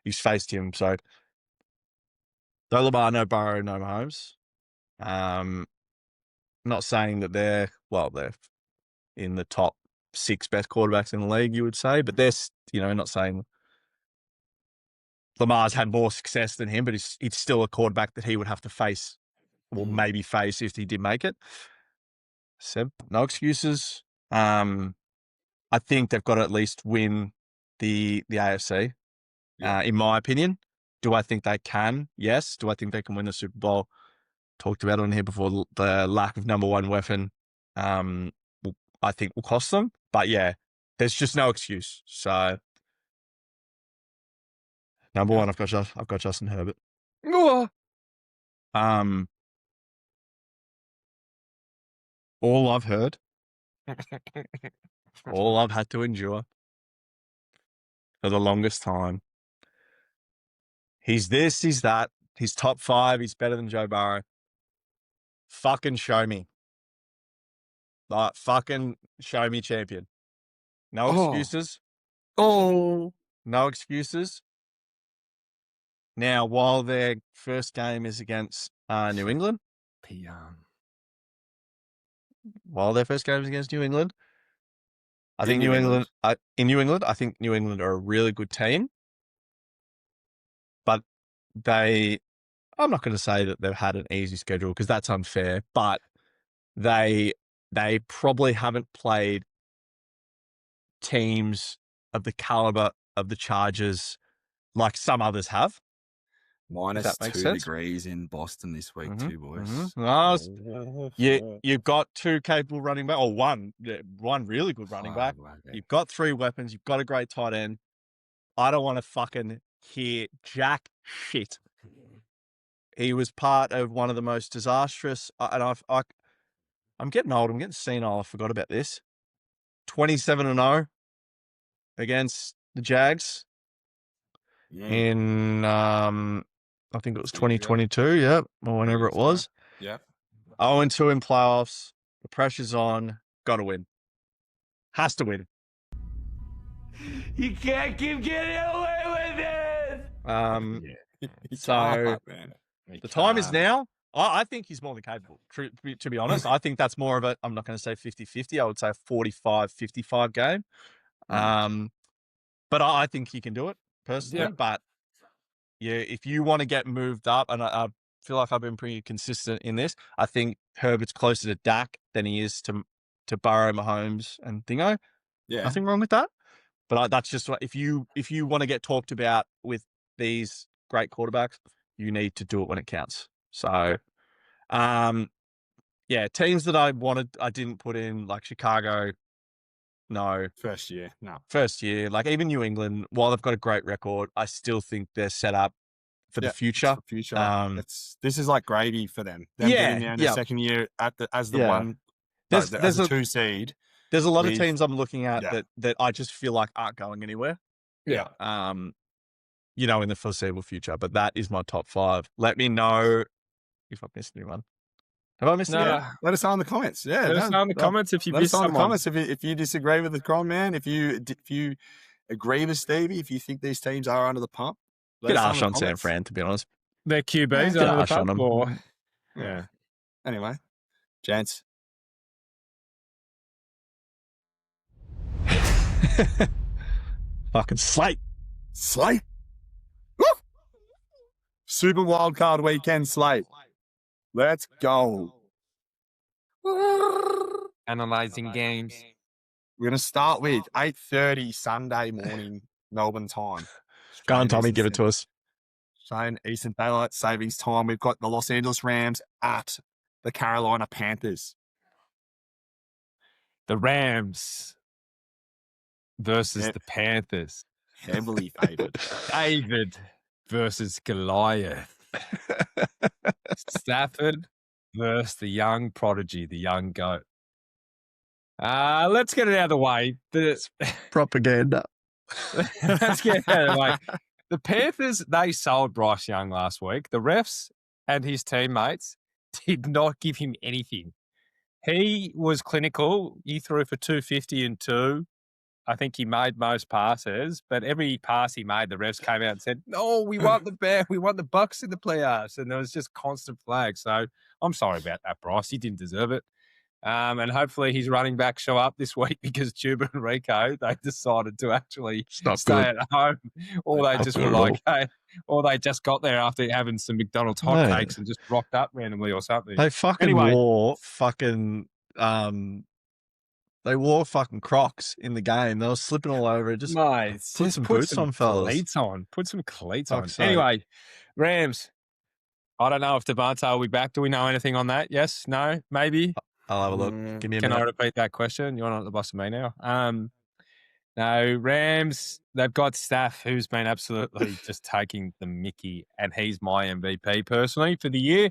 Speaker 4: he's faced him. So no Lamar, no Burrow, no Mahomes. Not saying that they're in the top 6 best quarterbacks in the league, you would say, but they're, not saying Lamar's had more success than him, but he's still a quarterback that he would have to face, or maybe face if he did make it. Seb, no excuses. I think they've got to at least win the AFC, in my opinion. Do I think they can? Yes. Do I think they can win the Super Bowl? Talked about it on here before. The lack of number 1 weapon, I think will cost them. But yeah, there's just no excuse. So number 1, I've got Justin Herbert. All I've heard, all I've had to endure for the longest time. He's this, he's that. He's top 5. He's better than Joe Burrow. Fucking show me. Like, fucking show me, champion. No excuses. No excuses. Now, while their first game is against New England, I think New England, I think New England are a really good team, but I'm not going to say that they've had an easy schedule because that's unfair, but they probably haven't played teams of the caliber of the Chargers like some others have.
Speaker 2: Minus 2 degrees in Boston this week, too, boys.
Speaker 4: You've got 2 capable running back, or one really good running back. You've got 3 weapons. You've got a great tight end. I don't want to fucking hear jack shit. He was part of one of the most disastrous, and I'm getting old. I'm getting senile. I forgot about this. 27-0 against the Jags in I think it was 2022, or whenever it was. 0-2 in playoffs. The pressure's on. Got to win. Has to win.
Speaker 1: You can't keep getting away with it.
Speaker 4: So the time is now. I think he's more than capable, to be honest. I think that's more of a, I'm not going to say 50-50. I would say 45-55 game. But I think he can do it, personally. Yeah. But yeah, if you want to get moved up, and I feel like I've been pretty consistent in this, I think Herbert's closer to Dak than he is to Burrow, Mahomes, and Thingo. Yeah. Nothing wrong with that. But that's just what, if you want to get talked about with these great quarterbacks, you need to do it when it counts. So, teams that I didn't put in, like Chicago, no.
Speaker 2: First year, no.
Speaker 4: First year, like even New England, while they've got a great record, I still think they're set up for the future.
Speaker 2: This is like gravy for them. Getting there in the second year as the 1, as a 2 seed.
Speaker 4: There's a lot of teams I'm looking at that I just feel like aren't going anywhere.
Speaker 2: Yeah.
Speaker 4: In the foreseeable future. But that is my top 5. Let me know if I've missed anyone. Have I missed it?
Speaker 3: No.
Speaker 2: Let us know in the comments. Yeah,
Speaker 3: Let us know in the comments if you
Speaker 2: let us
Speaker 3: missed
Speaker 2: know in the
Speaker 3: someone.
Speaker 2: comments if you disagree with the Cron Man, if you agree with Stevie, if you think these teams are under the pump.
Speaker 4: Bit harsh on San Fran, to be honest.
Speaker 3: Their QBs
Speaker 4: Bit
Speaker 3: under the
Speaker 4: harsh on
Speaker 3: pump,
Speaker 4: them.
Speaker 3: or
Speaker 2: Yeah. Anyway, gents.
Speaker 4: Fucking slate.
Speaker 2: Slate. Woo! Super Wildcard weekend slate. Let's go.
Speaker 3: analyzing games.
Speaker 2: We're going to start with 8:30 Sunday morning Melbourne time.
Speaker 4: Go on, Tommy,
Speaker 2: Eastern
Speaker 4: give it to us.
Speaker 2: Australian Eastern Daylight Savings Time. We've got the Los Angeles Rams at the Carolina Panthers.
Speaker 3: The Rams versus
Speaker 2: Yep.
Speaker 3: the Panthers.
Speaker 2: Heavily favoured.
Speaker 3: David versus Goliath. Stafford versus the young prodigy, the young goat. Let's get it out of the way.
Speaker 4: Propaganda.
Speaker 3: Let's get it out of the way. The Panthers, they sold Bryce Young last week. The refs and his teammates did not give him anything. He was clinical. He threw for 250 and 2. I think he made most passes, but every pass he made, the refs came out and said, "No, we want we want the Bucks in the playoffs," and there was just constant flags. So I'm sorry about that, Bryce. He didn't deserve it. And hopefully his running back show up this week because Chuba and Rico, they decided to actually stay at home, or they just were like, hey, or they just got there after having some McDonald's hotcakes and just rocked up randomly or something.
Speaker 4: They fucking wore fucking they wore fucking Crocs in the game. They were slipping all over it. Just put some boots on, fellas.
Speaker 3: Cleats on. Put some cleats on. Anyway, Rams. I don't know if Devontae will be back. Do we know anything on that? Yes? No? Maybe?
Speaker 4: I'll have a look. Give me a
Speaker 3: Can
Speaker 4: minute.
Speaker 3: I repeat that question? You're not at the boss of me now. No, Rams, they've got Staff, who's been absolutely just taking the mickey, and he's my MVP personally for the year.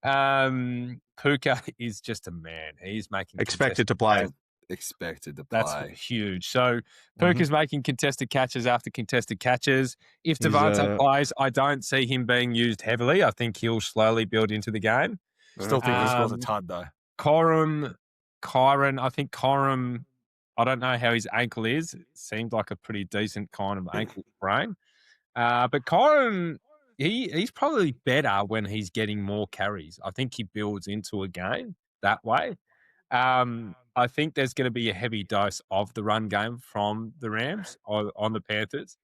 Speaker 3: Puka is just a man. He's making
Speaker 4: Expected to play.
Speaker 3: That's huge. So Puka's making contested catches after contested catches. If Devontae plays, I don't see him being used heavily. I think he'll slowly build into the game.
Speaker 2: Still think he scores a ton, though.
Speaker 3: Kyron, I think Kyron, I don't know how his ankle is. It seemed like a pretty decent kind of ankle sprain. But Kyron, he's probably better when he's getting more carries. I think he builds into a game that way. I think there's going to be a heavy dose of the run game from the Rams on the Panthers.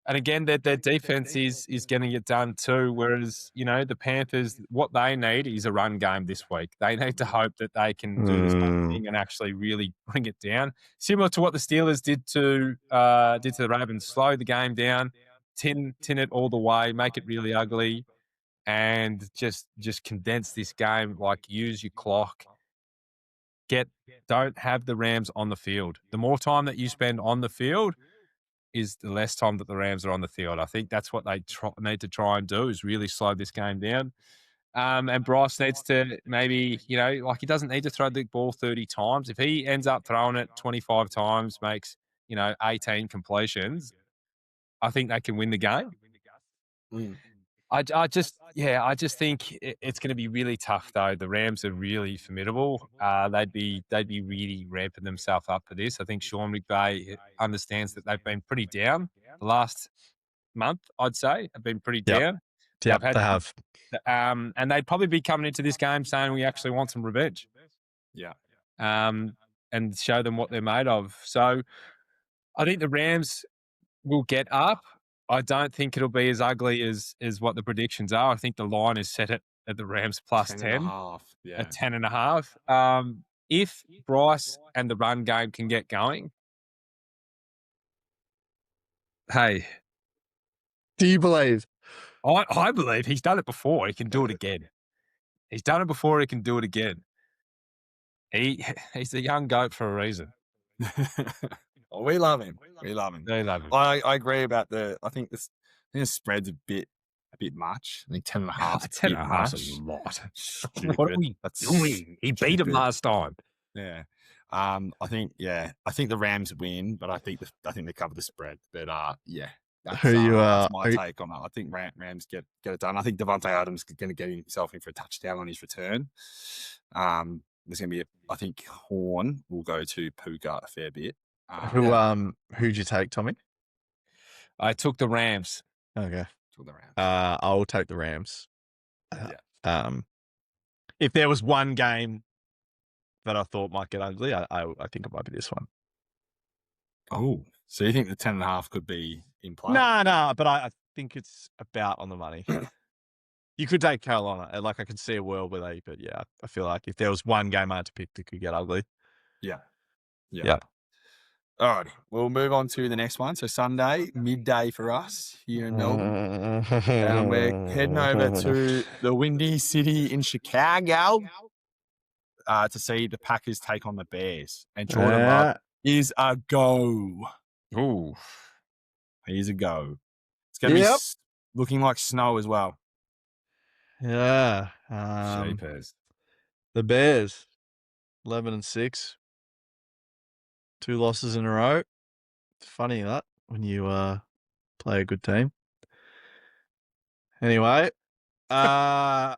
Speaker 3: And again, their defense is getting it done too. Whereas, the Panthers, what they need is a run game this week. They need to hope that they can do the same thing and actually really bring it down. Similar to what the Steelers did to the Ravens, slow the game down, tin it all the way, make it really ugly, and just condense this game. Like, use your clock. Don't have the Rams on the field. The more time that you spend on the field is the less time that the Rams are on the field. I think that's what they need to try and do, is really slow this game down. And Bryce needs to maybe, he doesn't need to throw the ball 30 times. If he ends up throwing it 25 times, makes, 18 completions, I think they can win the game. I just think it's going to be really tough, though. The Rams are really formidable. They'd be really ramping themselves up for this. I think Sean McVay understands that they've been pretty down the last month. I'd say have been pretty down.
Speaker 4: Yep, they have.
Speaker 3: And they'd probably be coming into this game saying we actually want some revenge.
Speaker 2: Yeah.
Speaker 3: And show them what they're made of. So I think the Rams will get up. I don't think it'll be as ugly as what the predictions are. I think the line is set at the Rams plus 10 at 10.5. If Bryce and the run game can get going, hey.
Speaker 4: Do you believe?
Speaker 3: I believe he's done it before. He can do it again. He's done it before. He can do it again. He's the young goat for a reason.
Speaker 2: Oh, we love him. We love him.
Speaker 3: They love him.
Speaker 2: I agree about I think the spread's a bit much. I think 10.5.
Speaker 3: 10.5 is a lot.
Speaker 2: Stupid.
Speaker 3: What are we doing? He beat him last time.
Speaker 2: Yeah. I think the Rams win, but I think they cover the spread. But That's,
Speaker 4: Who you
Speaker 2: that's my take on that. I think Rams get it done. I think Devontae Adams is going to get himself in for a touchdown on his return. There's going to be, I think Horn will go to Puka a fair bit.
Speaker 4: Who'd you take, Tommy?
Speaker 3: I took the Rams.
Speaker 4: Okay.
Speaker 2: Took the Rams.
Speaker 4: I'll take the Rams. If there was one game that I thought might get ugly, I think it might be this one.
Speaker 2: Oh, so you think the 10.5 could be in play?
Speaker 4: No, but I think it's about on the money. You could take Carolina. Like, I could see a world where but yeah, I feel like if there was one game I had to pick that could get ugly.
Speaker 2: Yeah.
Speaker 4: Yeah.
Speaker 2: All right, we'll move on to the next one. So Sunday, midday for us here in Melbourne. And we're heading over to the Windy City in Chicago to see the Packers take on the Bears. And Jordan Love is a go.
Speaker 3: Ooh.
Speaker 2: He's a go. It's going to be looking like snow as well.
Speaker 4: Yeah.
Speaker 3: Sheepers.
Speaker 4: The Bears, 11-6. 2 losses in a row. It's funny that when you play a good team. Anyway, hand on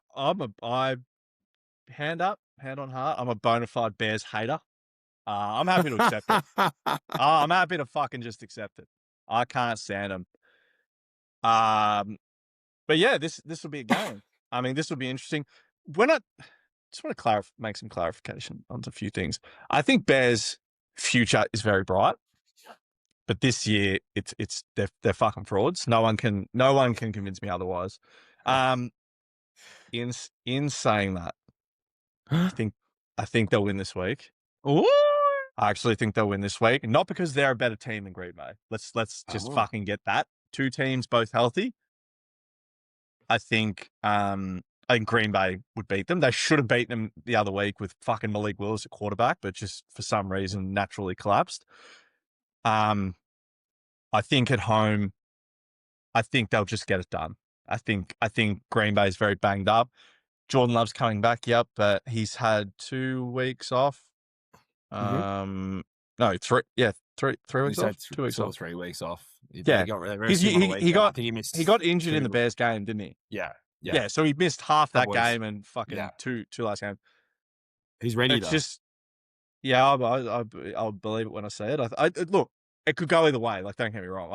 Speaker 4: heart, I'm a bona fide Bears hater. I'm happy to accept it. I'm happy to fucking just accept it. I can't stand them. But yeah, this will be a game. I mean, this will be interesting. Just want to make some clarification on a few things. I think Bears' future is very bright, but this year they're fucking frauds. No one can convince me otherwise. In saying that, I think they'll win this week.
Speaker 3: Ooh.
Speaker 4: I actually think they'll win this week, not because they're a better team than Green Bay. Let's just fucking get that. 2 teams both healthy. I think Green Bay would beat them. They should have beaten them the other week with fucking Malik Willis at quarterback, but just for some reason naturally collapsed. I think at home, I think they'll just get it done. I think Green Bay is very banged up. Jordan Love's coming back, but he's had 2 weeks off. No, 3 weeks off. 2 weeks off.
Speaker 2: 3 weeks off.
Speaker 4: Yeah, he got injured in the Bears game, didn't he?
Speaker 2: Yeah.
Speaker 4: So he missed half that game and fucking two last games.
Speaker 2: He's ready.
Speaker 4: It's just, I'll believe it when I say it. I look, it could go either way. Like, don't get me wrong.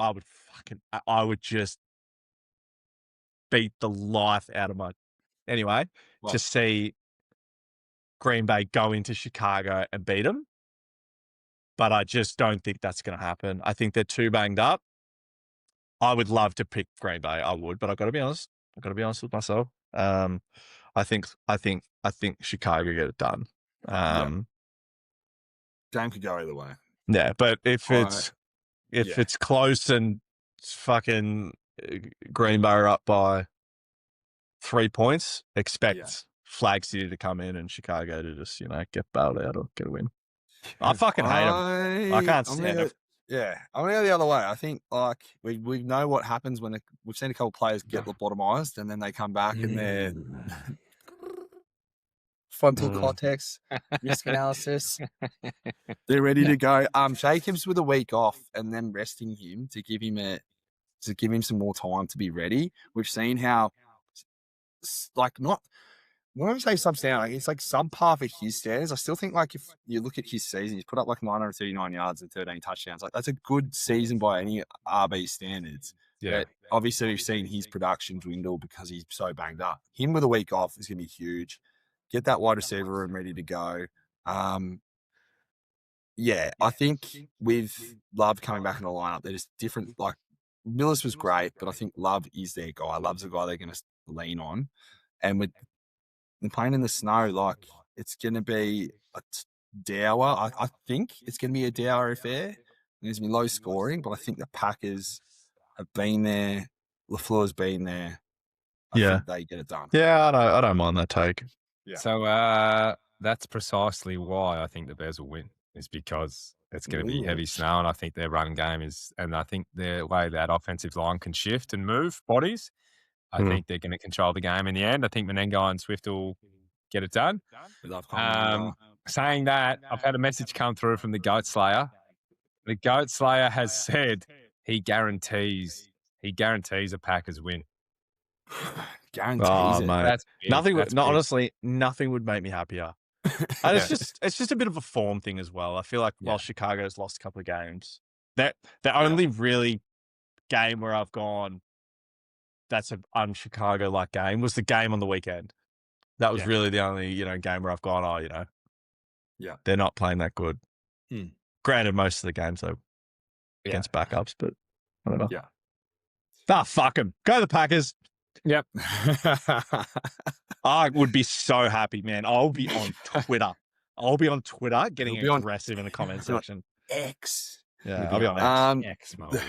Speaker 4: I would just beat the life out of to see Green Bay go into Chicago and beat them. But I just don't think that's going to happen. I think they're too banged up. I would love to pick Green Bay. I would, but I've got to be honest. I've got to be honest with myself. I think Chicago get it done.
Speaker 2: Game could go either way.
Speaker 4: Yeah, but if it's close and fucking Green Bay are up by 3 points, expect Flag City to come in and Chicago to just get bailed out or get a win. I fucking hate them. I can't stand it.
Speaker 2: Yeah, I'm going to go the other way. I think we know what happens when we've seen a couple of players get lobotomized and then they come back and they're frontal cortex risk analysis. They're ready to go. Jacobs with a week off and then resting him to give him some more time to be ready. We've seen how when I say subs down, it's like subpar for his standards. I still think if you look at his season, he's put up 939 yards and 13 touchdowns. That's a good season by any RB standards.
Speaker 3: Yeah.
Speaker 2: But obviously, we've seen his production dwindle because he's so banged up. Him with a week off is going to be huge. Get that wide receiver room ready to go. I think with Love coming back in the lineup, they're just different. Millis was great, but I think Love is their guy. Love's the guy they're going to lean on. And with playing in the snow, it's going to be a dour. I think it's going to be a dour affair. There's going to be low scoring, but I think the Packers have been there. LaFleur's been there. I think they get it done.
Speaker 4: Yeah, I don't mind that take.
Speaker 2: Yeah.
Speaker 3: So that's precisely why I think the Bears will win. Is because it's going to be heavy snow, and I think their run game and I think the way that offensive line can shift and move bodies. I think they're going to control the game in the end. I think Menengo and Swift will get it done. Saying that, I've had a message come through from the Goat Slayer. The Goat Slayer has said he guarantees he guarantees a Packers win.
Speaker 2: Guarantees
Speaker 4: Oh,
Speaker 2: it.
Speaker 4: mate.
Speaker 3: That's big.
Speaker 4: Nothing.
Speaker 3: That's
Speaker 4: No,
Speaker 3: big.
Speaker 4: honestly, nothing would make me happier. And it's just a bit of a form thing as well. I feel like while Chicago's lost a couple of games, that the only really game where I've gone, that's an un-Chicago like game was the game on the weekend. That was really the only game where I've gone, they're not playing that good. Granted, most of the games though against backups, but whatever.
Speaker 2: Yeah.
Speaker 4: Fuck them. Go the Packers.
Speaker 3: Yep.
Speaker 4: I would be so happy, man. I'll be on Twitter. I'll be on Twitter getting aggressive in the comment section.
Speaker 2: X.
Speaker 4: Yeah, I'll be on
Speaker 3: X mode.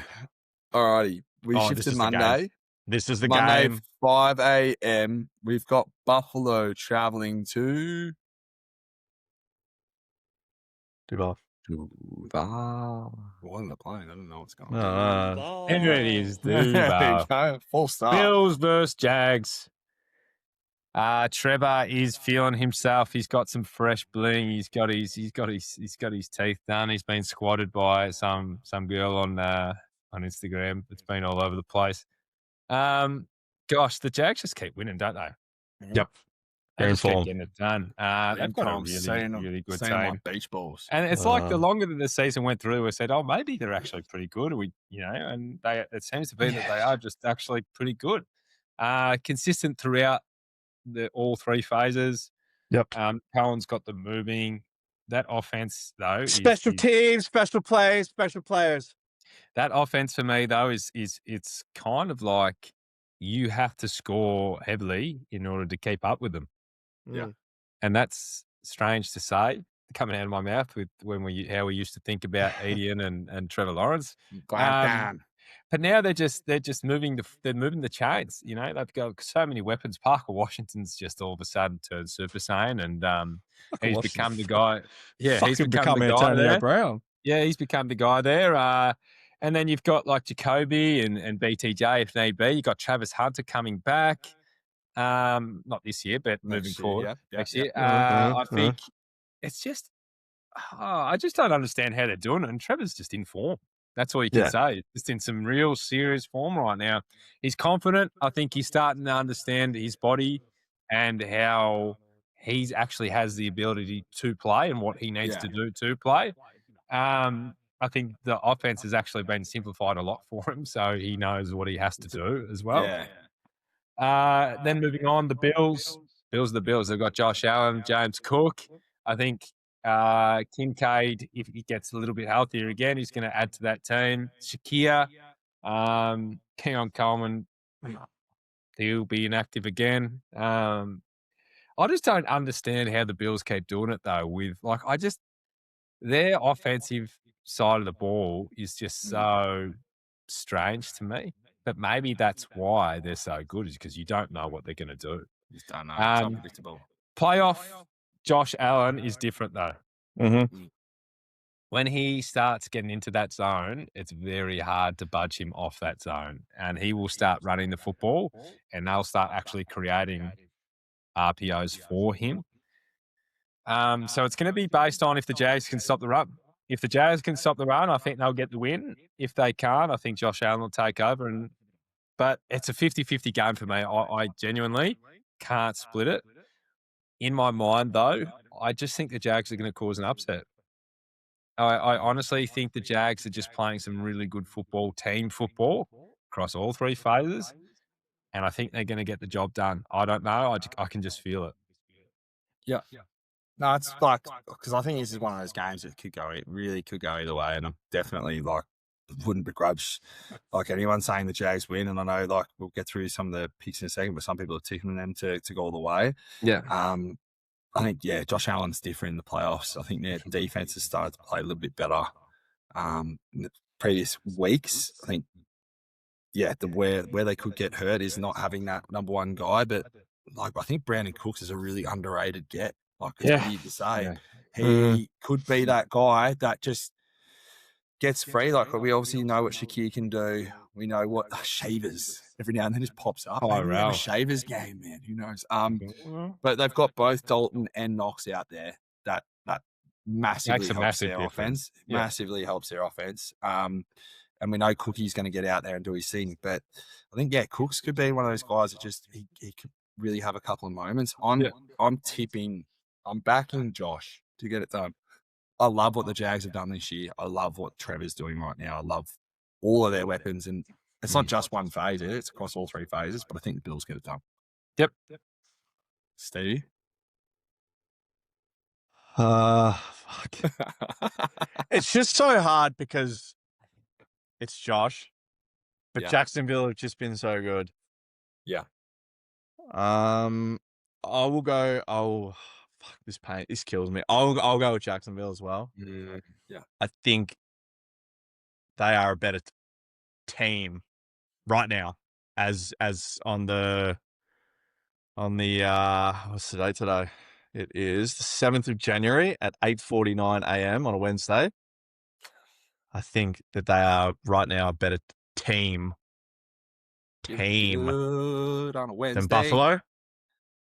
Speaker 2: Alrighty. We shift to Monday.
Speaker 4: This is the
Speaker 2: Monday,
Speaker 4: game.
Speaker 2: 5 a.m. We've got Buffalo traveling to
Speaker 4: Duval.
Speaker 2: What are they playing? I don't know what's going on.
Speaker 3: And it is
Speaker 2: There
Speaker 3: Duval.
Speaker 2: you go. Full start.
Speaker 3: Bills versus Jags. Trevor is feeling himself. He's got some fresh bling. He's got his teeth done. He's been squatted by some girl on Instagram. It's been all over the place. Gosh, the Jags just keep winning, don't they?
Speaker 4: Yep.
Speaker 3: They
Speaker 4: They're in
Speaker 3: just keep
Speaker 4: form.
Speaker 3: getting it done. They've got a really good team.
Speaker 2: Like beach balls.
Speaker 3: And it's like the longer that the season went through, we said, "Oh, maybe they're actually pretty good." And it seems to be that they are just actually pretty good. Consistent throughout all three phases.
Speaker 4: Yep.
Speaker 3: Cohen's got them moving. That offense, though,
Speaker 4: Special teams, special plays, special players.
Speaker 3: That offense for me, though, is it's kind of like you have to score heavily in order to keep up with them.
Speaker 2: Yeah.
Speaker 3: And that's strange to say coming out of my mouth with how we used to think about Etienne and Trevor Lawrence. But now they're just moving the chains. They've got so many weapons. Parker Washington's just all of a sudden turned Super Saiyan, and he's become the guy. Yeah, he's become the guy there.
Speaker 4: Brown.
Speaker 3: Yeah, he's become the guy there. And then you've got like Jacoby and BTJ if need be. You've got Travis Hunter coming back. Not this year, but moving forward next year. I think it's just I just don't understand how they're doing it. And Trevor's just in form. That's all you can say. Just in some real serious form right now. He's confident. I think he's starting to understand his body and how he actually has the ability to play and what he needs to do to play. I think the offense has actually been simplified a lot for him, so he knows what he has to do as well. Then moving on, the Bills. They've got Josh Allen, James Cook. I think Kincaid, if he gets a little bit healthier again, he's going to add to that team. Shakir, Keon Coleman, he'll be inactive again. I just don't understand how the Bills keep doing it though. Their offensive side of the ball is just so strange to me. But maybe that's why they're so good, is because you don't know what they're going to do.
Speaker 2: You just don't know. It's unpredictable.
Speaker 3: Playoff Josh Allen is different though.
Speaker 4: Mm-hmm.
Speaker 3: When he starts getting into that zone, it's very hard to budge him off that zone. And he will start running the football and they'll start actually creating RPOs for him. So it's going to be based on if the Jags can stop the run. If the Jags can stop the run, I think they'll get the win. If they can't, I think Josh Allen will take over. But it's a 50-50 game for me. I genuinely can't split it. In my mind, though, I just think the Jags are going to cause an upset. I honestly think the Jags are just playing some really good football, team football, across all three phases. And I think they're going to get the job done. I don't know. I can just feel it.
Speaker 2: Yeah. No, it's like, because I think this is one of those games that really could go either way. And I'm definitely wouldn't begrudge anyone saying the Jags win. And I know we'll get through some of the picks in a second, but some people are tipping them to go all the way.
Speaker 3: Yeah.
Speaker 2: I think, Josh Allen's different in the playoffs. I think their defense has started to play a little bit better in the previous weeks. I think, where they could get hurt is not having that number one guy. But I think Brandon Cooks is a really underrated get. It's weird to say.
Speaker 3: Yeah.
Speaker 2: He could be that guy that just gets free. We obviously know what Shakir can do. We know what Shavers every now and then just pops up. Maybe we have a Shavers game, man. Who knows? But they've got both Dalton and Knox out there. That massively helps their offense.
Speaker 3: Yeah.
Speaker 2: Massively helps their offense. and we know Cookie's going to get out there and do his thing. But I think Cooks could be one of those guys that just he could really have a couple of moments. I'm backing Josh to get it done. I love what the Jags have done this year. I love what Trevor's doing right now. I love all of their weapons, and it's not just one phase. It's across all 3 phases. But I think the Bills get it done.
Speaker 3: Yep.
Speaker 2: Stevie.
Speaker 4: Fuck. It's just so hard because it's Josh, but
Speaker 2: Yeah.
Speaker 4: Jacksonville have just been so good.
Speaker 2: Yeah.
Speaker 4: I will go. Oh, fuck! This pain. This kills me. I'll go with Jacksonville as well.
Speaker 2: Yeah.
Speaker 4: I think they are a better team right now. As on the what's the date today? It is the 7th of January at 8:49 a.m. on a Wednesday. I think that they are right now a better team
Speaker 2: Good on a Wednesday.
Speaker 4: than Buffalo.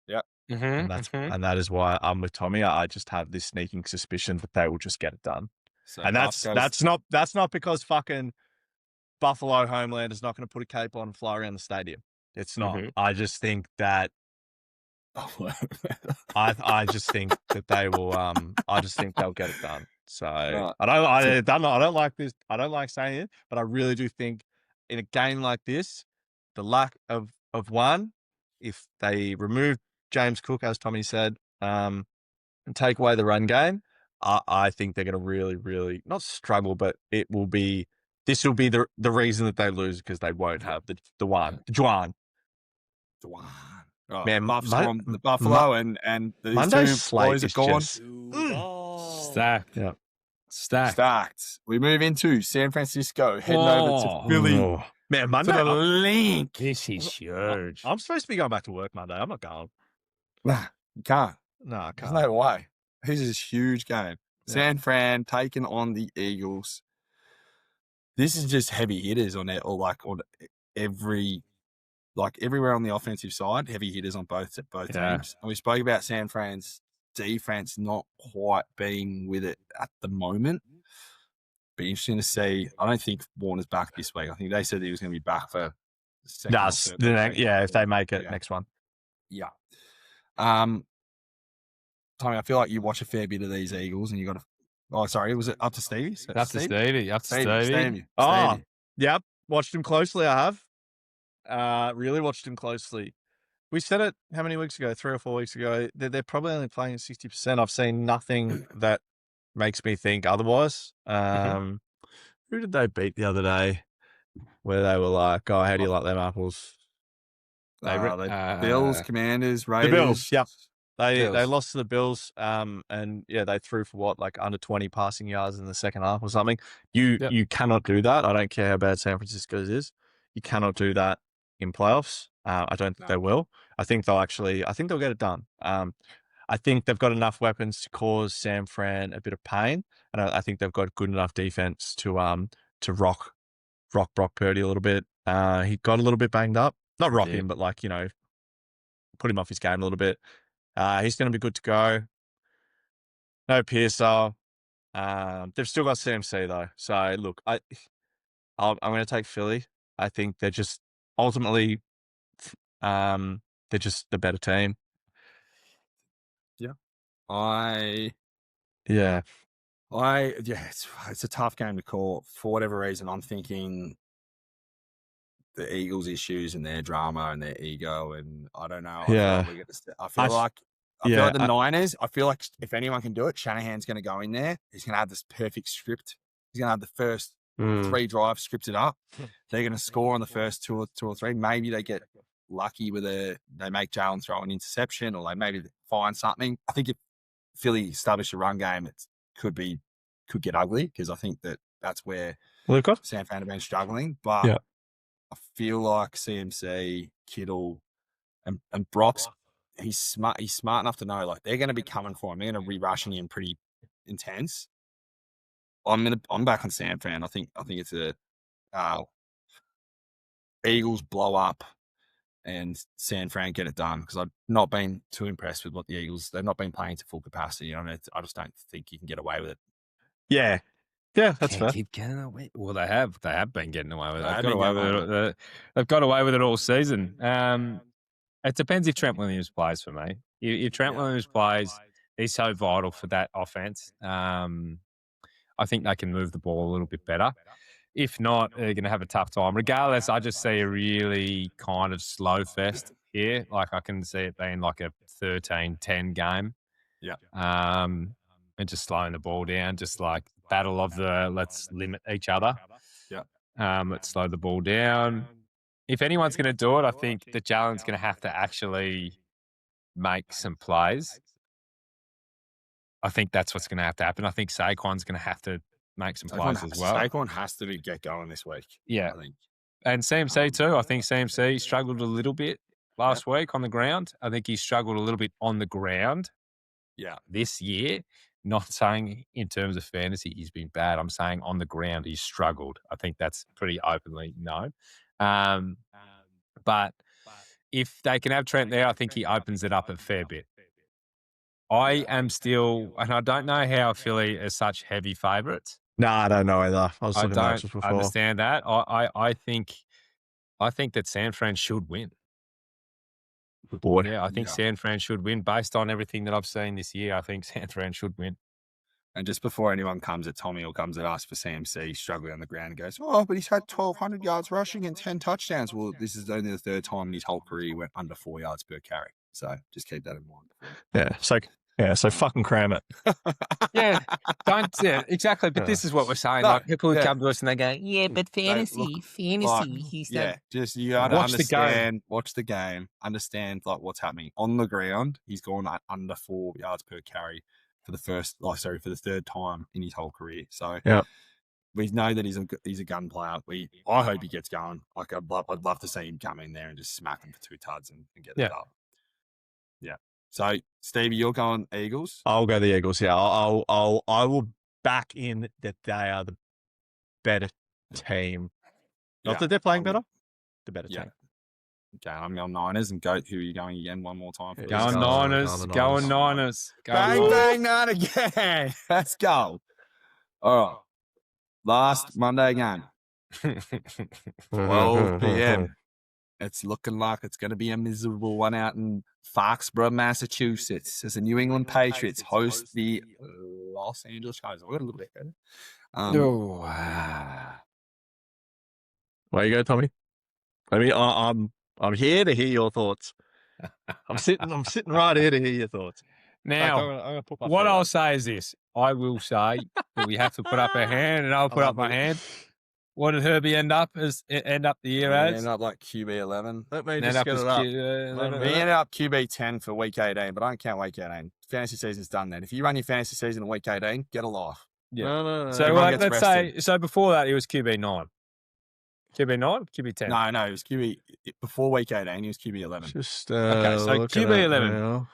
Speaker 2: Yep.
Speaker 4: And that is why I'm with Tommy. I just have this sneaking suspicion that they will just get it done.
Speaker 2: So
Speaker 4: And that's not because fucking Buffalo Homeland is not going to put a cape on and fly around the stadium. It's not. I just think that I just think that they will. I just think they'll get it done. So I don't like this. I don't like saying it, but I really do think in a game like this, the lack of one, if they remove James Cook, as Tommy said, and take away the run game, I think they're going to really, really not struggle, but it will be. This will be the reason that they lose because they won't have the Juan.
Speaker 2: Oh,
Speaker 4: Man,
Speaker 2: the Buffalo and the
Speaker 4: Monday's
Speaker 2: two
Speaker 4: slate
Speaker 2: boys are
Speaker 4: is
Speaker 2: gone.
Speaker 4: just
Speaker 3: Stacked.
Speaker 4: Yeah.
Speaker 2: Stacked. We move into San Francisco, heading over to Philly.
Speaker 4: Man,
Speaker 2: To
Speaker 4: Monday.
Speaker 2: the link.
Speaker 3: This is huge.
Speaker 4: I'm supposed to be going back to work Monday. I'm not going.
Speaker 2: Nah, you can't.
Speaker 4: No, I
Speaker 2: There's
Speaker 4: can't.
Speaker 2: no way. This is a huge game.
Speaker 4: Yeah.
Speaker 2: San Fran taking on the Eagles. This is just heavy hitters on it, or like on everywhere on the offensive side, heavy hitters on both teams. And we spoke about San Fran's defense not quite being with it at the moment. Be interesting to see. I don't think Warner's back this week. I think they said he was going to be back for the second.
Speaker 4: If they make it next one.
Speaker 2: Yeah. Tommy, I feel like you watch a fair bit of these Eagles, and you got to. Oh, sorry, was it up to Stevie?
Speaker 3: Up to Stevie.
Speaker 4: Yep. Watched him closely. I have. Really watched him closely. We said it how many weeks ago? 3 or 4 weeks ago. They're probably only playing at 60%. I've seen nothing that makes me think otherwise. Who did they beat the other day? Where they were like, "Oh, how do you like them apples?"
Speaker 2: Bills, Commanders, Raiders.
Speaker 4: The Bills. Yep. They
Speaker 2: Bills.
Speaker 4: lost to the Bills, and they threw for like under 20 passing yards in the second half or something. You cannot do that. I don't care how bad San Francisco's is. You cannot do that in playoffs. I don't think they will. I think they'll get it done. I think they've got enough weapons to cause San Fran a bit of pain, and I think they've got good enough defense to rock Brock Purdy a little bit. He got a little bit banged up. Not rock him, but put him off his game a little bit. He's going to be good to go. No Pearsall. They've still got CMC though. So look, I'm going to take Philly. I think they're just ultimately, they're just the better team.
Speaker 2: Yeah. It's a tough game to call. For whatever reason, I'm thinking the Eagles' issues and their drama and their ego, and I don't know. I feel like the Niners. I feel like if anyone can do it, Shanahan's going to go in there. He's going to have this perfect script. He's going to have the first 3 drives scripted up. They're going to score on the first two or three. Maybe they get lucky with they make Jalen throw an interception, or maybe find something. I think if Philly establish a run game, it could get ugly, because I think that's where San Fran have been struggling. But I feel like CMC, Kittle, and Brock's, he's smart enough to know they're going to be coming for him. They're going to be rushing him pretty intense. I'm back on San Fran. I think it's a Eagles blow up and San Fran get it done, because I've not been too impressed with what the Eagles, they've not been playing to full capacity. I just don't think you can get away with it.
Speaker 4: Yeah. Yeah, that's
Speaker 3: Can't
Speaker 4: fair.
Speaker 3: keep getting away. Well, they have been getting away with it.
Speaker 2: They
Speaker 3: They've
Speaker 2: have
Speaker 3: got
Speaker 2: been
Speaker 3: away
Speaker 2: getting
Speaker 3: with it. They've got away with it all season. It depends if Trent Williams plays for me. If Trent Williams plays, he's so vital for that offense. I think they can move the ball a little bit better. If not, they're going to have a tough time. Regardless, I just see a really kind of slow fest here. Like I can see it being like a 13-10 game.
Speaker 2: Yeah.
Speaker 3: And just slowing the ball down, just like battle of the let's limit each other.
Speaker 2: Yeah.
Speaker 3: Let's slow the ball down. If anyone's going to do it, I think that Jalen's going to have to actually make some plays. I think that's what's going to have to happen. I think Saquon's going to have to make some plays as well.
Speaker 2: Saquon has to get going this week.
Speaker 3: Yeah.
Speaker 2: I think.
Speaker 3: And CMC too. I think CMC struggled a little bit last week on the ground. I think he struggled a little bit on the ground this year. Not saying in terms of fantasy he's been bad. I'm saying on the ground he's struggled. I think that's pretty openly known. But if they can have Trent there, I think he opens it up a fair bit. I am still, and I don't know how Philly are such heavy favourites.
Speaker 4: No, I don't know either. I was looking at matches before.
Speaker 3: Understand that. I think that San Fran should win.
Speaker 4: Boy.
Speaker 3: Yeah, I think San Fran should win based on everything that I've seen this year. I think San Fran should win.
Speaker 2: And just before anyone comes at Tommy or comes at us for CMC struggling on the ground and goes, oh, but he's had 1,200 yards rushing and 10 touchdowns. Well, this is only the third time in his whole career he went under 4 yards per carry. So just keep that in mind.
Speaker 4: So fucking cram it.
Speaker 3: Exactly. But this is what we're saying.
Speaker 2: No,
Speaker 3: like people who come to us and they go, yeah, but fantasy, he's done.
Speaker 2: Just you got to understand, watch the game, understand like what's happening on the ground. He's gone under 4 yards per carry for the third time in his whole career. So we know that he's a gun player. I hope he gets going. Like I'd love to see him come in there and just smack him for 2 tuds and get the dub. Yeah. So Stevie, you're going Eagles.
Speaker 4: I'll go the Eagles. Yeah, I will back in that they are the better team. Not that they're playing better, the better team.
Speaker 2: Okay, I'm going Niners and Goat. Who are you going again one more time?
Speaker 3: Going Niners. Going Niners.
Speaker 2: Bang, bang, nine again. Let's go. All right. Last Monday game. 12 p.m. It's looking like it's going to be a miserable one out in Foxborough, Massachusetts, as the New England Patriots host the Los Angeles Chargers. We're a little bit better.
Speaker 4: Where you go, Tommy? I mean, I'm here to hear your thoughts. I'm sitting right here to hear your thoughts.
Speaker 3: Now,
Speaker 4: I'm gonna put my
Speaker 3: what
Speaker 4: feet
Speaker 3: I'll
Speaker 4: up.
Speaker 3: say is this. I will say that we have to put up a hand, and I'll put up my hand. What did Herbie end up the year as?
Speaker 2: Ended up like QB 11.
Speaker 4: Let me
Speaker 3: Ended
Speaker 4: just
Speaker 3: up
Speaker 4: get
Speaker 3: as
Speaker 4: it up.
Speaker 2: We ended up QB 10 for week 18, but I don't count week 18. Fantasy season's done then. If you run your fantasy season in week 18, get a life.
Speaker 3: Yeah.
Speaker 4: No.
Speaker 3: So
Speaker 2: Everyone
Speaker 3: let's
Speaker 2: gets
Speaker 3: say, so before that, it was QB 9. QB 9? QB 10?
Speaker 2: No, it was QB before week 18. He was QB 11.
Speaker 4: Just
Speaker 3: Okay, so
Speaker 4: looking
Speaker 3: QB
Speaker 4: at
Speaker 3: 11.
Speaker 4: now.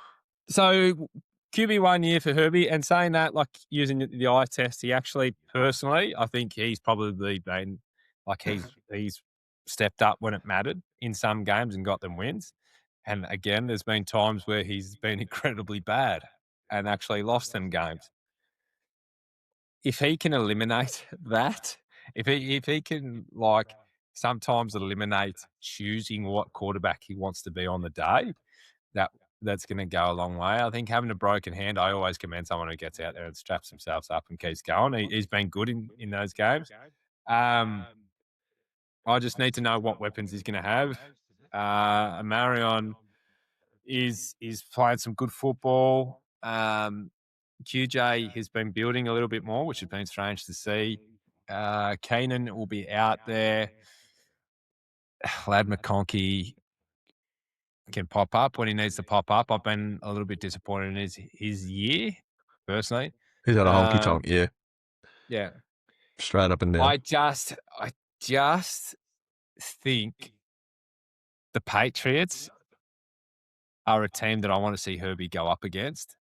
Speaker 3: So QB 1 year for Herbie, and saying that, like using the eye test, he actually personally, I think he's probably been like he's stepped up when it mattered in some games and got them wins. And again, there's been times where he's been incredibly bad and actually lost them games. If he can eliminate that, if he can like sometimes eliminate choosing what quarterback he wants to be on the day, that's going to go a long way. I think having a broken hand, I always commend someone who gets out there and straps themselves up and keeps going. He's been good in those games. I just need to know what weapons he's going to have. Marion is playing some good football. QJ has been building a little bit more, which has been strange to see. Keenan will be out there. Lad McConkey can pop up when he needs to pop up. I've been a little bit disappointed in his year, personally.
Speaker 4: He's had a honky tonk year.
Speaker 3: Yeah.
Speaker 4: Straight up and down.
Speaker 3: I just think the Patriots are a team that I want to see Herbie go up against.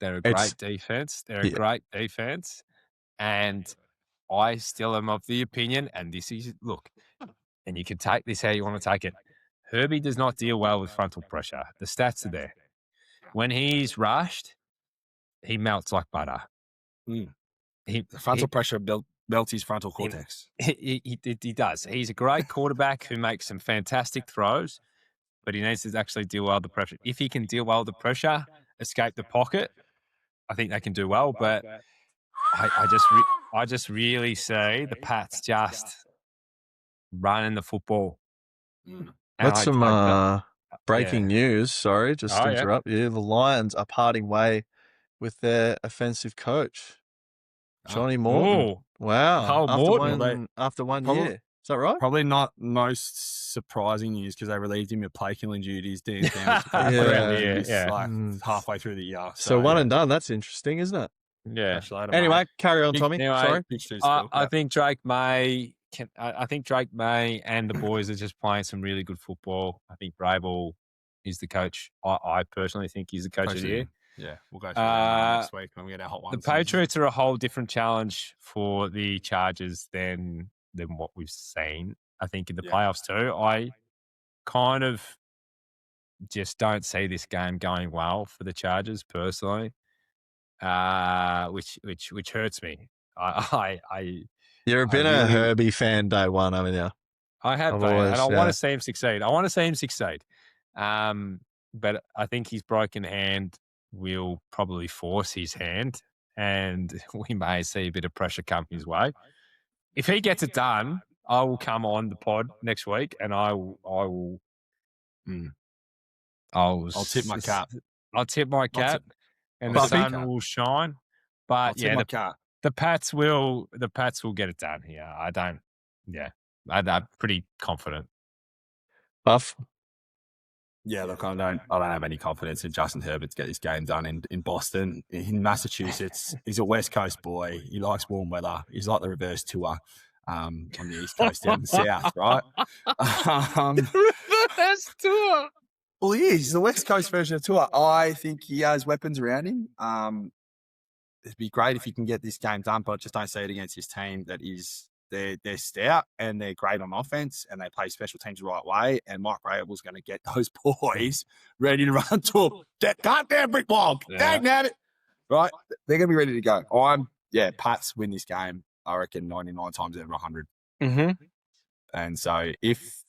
Speaker 3: They're a great defense. They're a great defense. And I still am of the opinion, and this is, look, and you can take this how you want to take it. Herbie does not deal well with frontal pressure. The stats are there. When he's rushed, he melts like butter.
Speaker 2: The frontal pressure melts his frontal cortex.
Speaker 3: He does. He's a great quarterback who makes some fantastic throws, but he needs to actually deal well with the pressure. If he can deal well with the pressure, escape the pocket, I think they can do well. But I just really see the Pats just running the football.
Speaker 2: Mm.
Speaker 4: That's some breaking
Speaker 3: yeah.
Speaker 4: news. Sorry, just to
Speaker 3: Oh, yeah.
Speaker 4: interrupt you. The Lions are parting way with their offensive coach, Johnny Morton.
Speaker 3: Oh.
Speaker 4: Wow.
Speaker 3: Oh, Morton.
Speaker 4: After one
Speaker 2: Probably-
Speaker 4: year. Is that right?
Speaker 2: Probably not most surprising news because they relieved him of play killing duties. Dan Campbell's
Speaker 3: Yeah.
Speaker 2: like halfway through the year.
Speaker 4: So one and done. That's interesting, isn't it?
Speaker 3: Yeah.
Speaker 4: Anyway, carry on,
Speaker 2: Big-
Speaker 4: Tommy.
Speaker 3: anyway,
Speaker 4: Sorry.
Speaker 3: I think Drake May and the boys are just playing some really good football. I think Brable is the coach. I personally think he's the coach of the year.
Speaker 2: Yeah, we'll go through that next week when we get our hot
Speaker 3: The
Speaker 2: ones.
Speaker 3: Patriots are a whole different challenge for the Chargers than what we've seen. I think in the playoffs too. I kind of just don't see this game going well for the Chargers personally, which hurts me.
Speaker 4: You've been a Herbie fan day one, haven't you?
Speaker 3: I have
Speaker 4: I've
Speaker 3: been,
Speaker 4: always,
Speaker 3: and I want to see him succeed. But I think his broken hand will probably force his hand, and we may see a bit of pressure come his way. If he gets it done, I will come on the pod next week, and I'll
Speaker 2: tip my cap.
Speaker 3: I'll tip my cap, and the
Speaker 2: Buffy
Speaker 3: sun
Speaker 2: cap.
Speaker 3: will shine. But
Speaker 2: Tip my cap.
Speaker 3: the Pats will get it done here. I'm pretty confident.
Speaker 4: Buff.
Speaker 2: Yeah, look, I don't have any confidence in Justin Herbert to get this game done in Boston. In Massachusetts, he's a West Coast boy. He likes warm weather. He's like the reverse tour on the East Coast and the South, right?
Speaker 3: Reverse tour.
Speaker 2: Well, he is. He's the West Coast version of tour. I think he has weapons around him. It'd be great if he can get this game done, but I just don't see it against his team that is they're stout and they're great on offense and they play special teams the right way. And Mike Vrabel's going to get those boys ready to run to that goddamn brick wall. Dang it. Right? They're going to be ready to go. Pats win this game, I reckon 99 times out of 100.
Speaker 4: Mm-hmm.
Speaker 2: And so if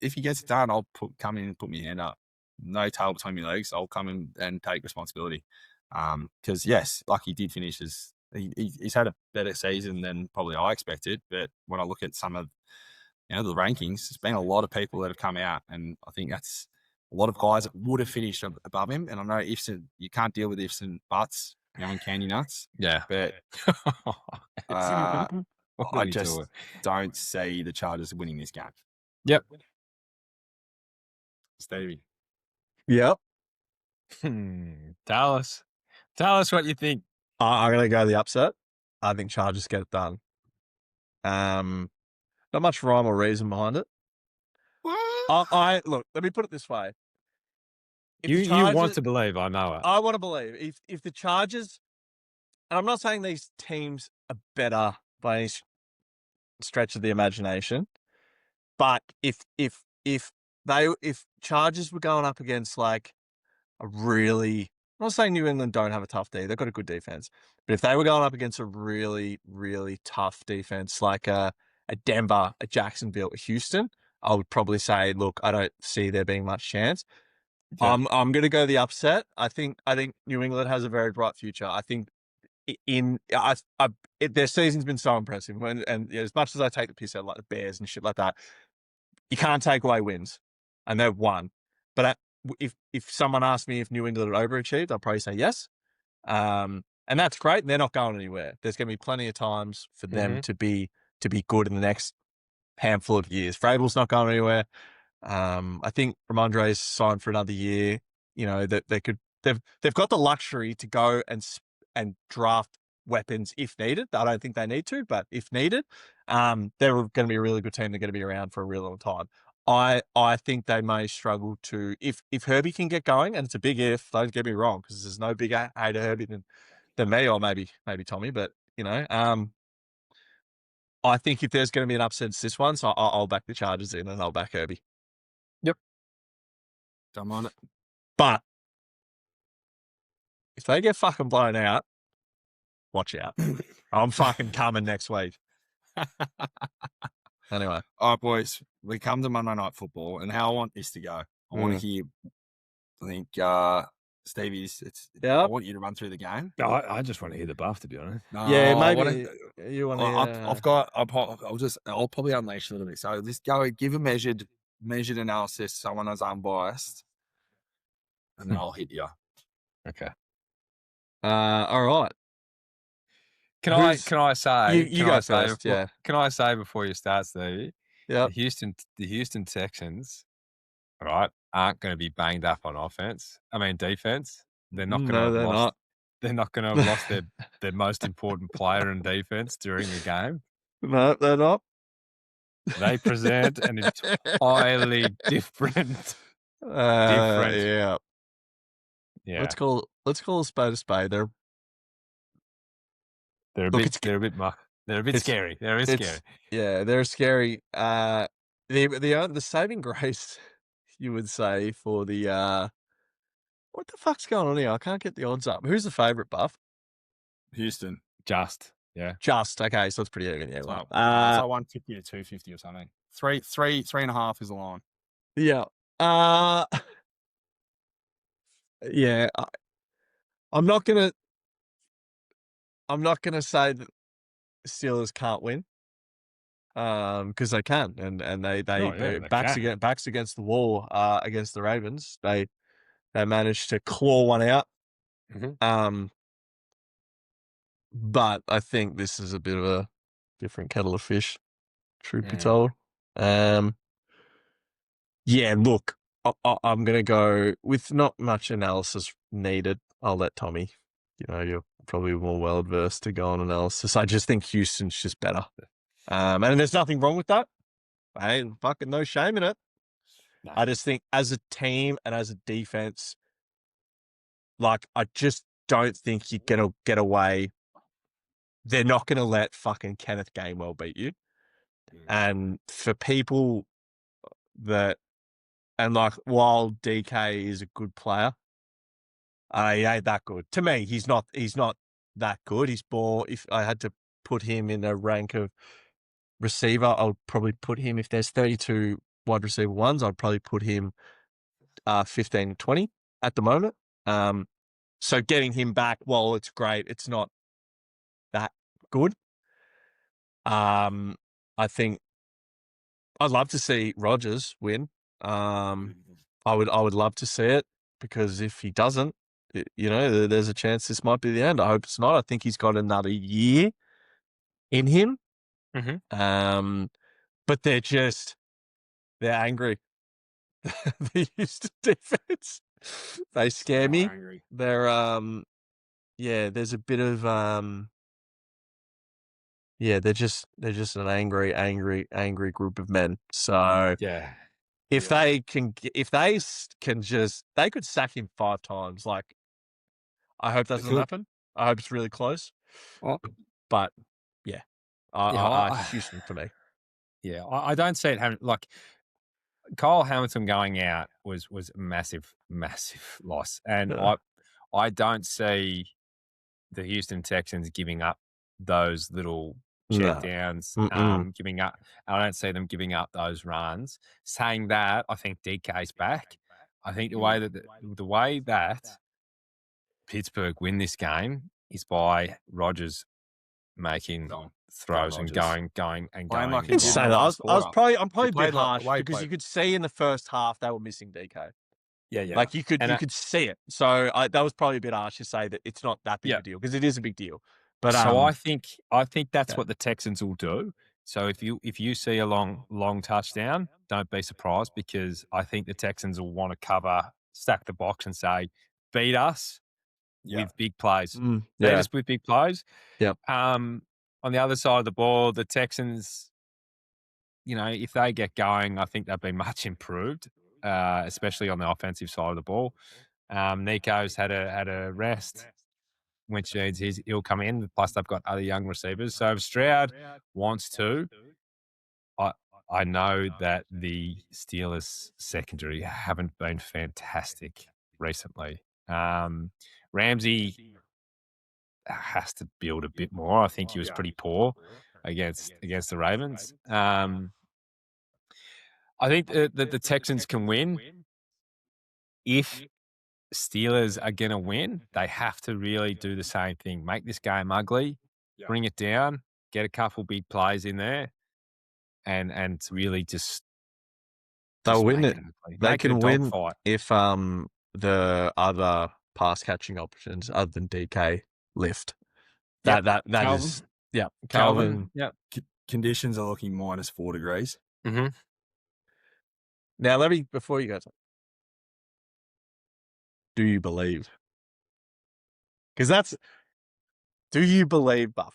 Speaker 2: he gets it done, I'll come in and put my hand up. No tail between my legs. I'll come in and take responsibility. Because yes, like he did finish he's had a better season than probably I expected. But when I look at some of the rankings, there's been a lot of people that have come out, and I think that's a lot of guys that would have finished above him. And I know you can't deal with ifs and buts, and candy nuts.
Speaker 3: Yeah,
Speaker 2: but I just don't see the Chargers winning this game.
Speaker 3: Yep.
Speaker 2: Stevie.
Speaker 4: Yep.
Speaker 3: Tell us what you think.
Speaker 4: I'm going to go the upset. I think Chargers get it done. Not much rhyme or reason behind it. Look, let me put it this way.
Speaker 3: You want to believe, I know it.
Speaker 4: I want to believe. If the Chargers, and I'm not saying these teams are better by any stretch of the imagination, but if Chargers were going up against like a really, I'm not saying New England don't have a tough D, they've got a good defense, but if they were going up against a really, really tough defense like a Denver, a Jacksonville, a Houston, I would probably say, look, I don't see there being much chance. Yeah. I'm going to go the upset. I think New England has a very bright future. I think their season's been so impressive, and as much as I take the piss out like the Bears and shit like that, you can't take away wins, and they've won. But if someone asked me if New England had overachieved, I'd probably say yes. And that's great. They're not going anywhere. There's going to be plenty of times for them to be good in the next handful of years. Vrabel's not going anywhere. I think Ramondre's signed for another year. That they've got the luxury to go and draft weapons if needed. I don't think they need to, but if needed, they're going to be a really good team. They're going to be around for a really long time. I think they may struggle to, if Herbie can get going, and it's a big if, don't get me wrong, because there's no bigger hater Herbie than me, or maybe Tommy, but I think if there's going to be an upset, it's this one, so I'll back the Chargers in and I'll back Herbie.
Speaker 3: Yep.
Speaker 2: I'm on it.
Speaker 4: But if they get fucking blown out, watch out. I'm fucking coming next week. Anyway.
Speaker 2: All right, boys. We come to Monday Night Football, and how I want this to go. I want to hear. I think Stevie's. I want you to run through the game.
Speaker 3: I just want to hear the buff, to be honest.
Speaker 2: No,
Speaker 4: Yeah,
Speaker 2: I
Speaker 4: maybe you want to.
Speaker 2: I'll probably unleash a little bit. So just go give a measured analysis. Someone who's unbiased, and then I'll hit you.
Speaker 3: Okay.
Speaker 4: All right.
Speaker 3: Can I say?
Speaker 4: You go first. Yeah.
Speaker 3: Can I say before you start, Stevie?
Speaker 4: Yeah.
Speaker 3: The Houston Texans, right, aren't going to be banged up on defense. They're not going to have lost. They're not going to have lost their most important player in defense during the game.
Speaker 4: No, they're not.
Speaker 3: They present an entirely different.
Speaker 4: Yeah.
Speaker 3: Yeah.
Speaker 4: Let's call a spade a spade. They're a bit scary. They're a bit scary. Yeah, they're scary. The saving grace, you would say, for the what the fuck's going on here? I can't get the odds up. Who's the favourite, Buff?
Speaker 2: Houston.
Speaker 3: Just
Speaker 4: okay, so it's pretty even. Yeah,
Speaker 2: it's like 150 to 250 or something. 3.5 is the line.
Speaker 4: Yeah. Yeah. I'm not gonna say that Steelers can't win. Because they can, and they backs against the wall. Against the Ravens, they managed to claw one out.
Speaker 3: Mm-hmm.
Speaker 4: But I think this is a bit of a different kettle of fish, truth be told. Yeah, look, I'm going to go with not much analysis needed. I'll let Tommy, you're probably more well-versed to go on analysis. I just think Houston's just better. And there's nothing wrong with that. I ain't fucking no shame in it. No. I just think as a team and as a defense, like, I just don't think you're going to get away. They're not going to let fucking Kenneth Gainwell beat you. And for people while DK is a good player, he ain't that good. To me, he's not that good. He's more, if I had to put him in a rank of receiver, I would probably put him, if there's 32 wide receiver ones, I'd probably put him 15, 20 at the moment. So getting him back, while it's great, it's not that good. I think I'd love to see Rodgers win. I would love to see it, because if he doesn't, there's a chance this might be the end. I hope it's not. I think he's got another year in him.
Speaker 3: Mm-hmm.
Speaker 4: But they're angry. The Houston defense, they scare me.
Speaker 2: Angry.
Speaker 4: They're there's a bit of they're just an angry group of men. So if they can they could sack him 5 times. Like, I hope that doesn't happen. I hope it's really close. But Houston for me.
Speaker 3: Yeah, I don't see it having, like, Kyle Hamilton going out was a massive loss, and I don't see the Houston Texans giving up those little check downs, giving up. I don't see them giving up those runs. Saying that, I think DK's back. I think the way that Pittsburgh win this game is by Rodgers making throws and going.
Speaker 4: I'm probably a bit harsh, because you could see in the first half they were missing DK.
Speaker 3: Yeah.
Speaker 4: Like, you could see it. So that was probably a bit harsh to say that it's not that big a deal, because it is a big deal. But
Speaker 3: so I think that's what the Texans will do. So if you see a long touchdown, don't be surprised, because I think the Texans will want to stack the box and say, beat us with big plays. Beat us with big plays.
Speaker 4: Yep.
Speaker 3: On the other side of the ball, the Texans, if they get going, I think they'll be much improved, especially on the offensive side of the ball. Nico's had a rest, which means he'll come in. Plus, they've got other young receivers. So if Stroud wants to, I know that the Steelers secondary haven't been fantastic recently. Ramsey has to build a bit more. I think he was pretty poor against the Ravens. I think that the Texans can win. If Steelers are going to win, they have to really do the same thing. Make this game ugly, bring it down, get a couple big plays in there, and really just
Speaker 4: They'll win
Speaker 3: make
Speaker 4: it.
Speaker 3: ugly.
Speaker 4: They
Speaker 3: Make it a
Speaker 4: can win
Speaker 3: dogfight.
Speaker 4: if the other pass catching options other than DK lift.
Speaker 3: Yep.
Speaker 4: That
Speaker 3: Calvin.
Speaker 4: is yeah.
Speaker 3: Calvin. Yep.
Speaker 2: Conditions are looking -4 degrees.
Speaker 3: Mm-hmm.
Speaker 4: Now let me before you go. Do you believe? Because that's. Do you believe, Buff?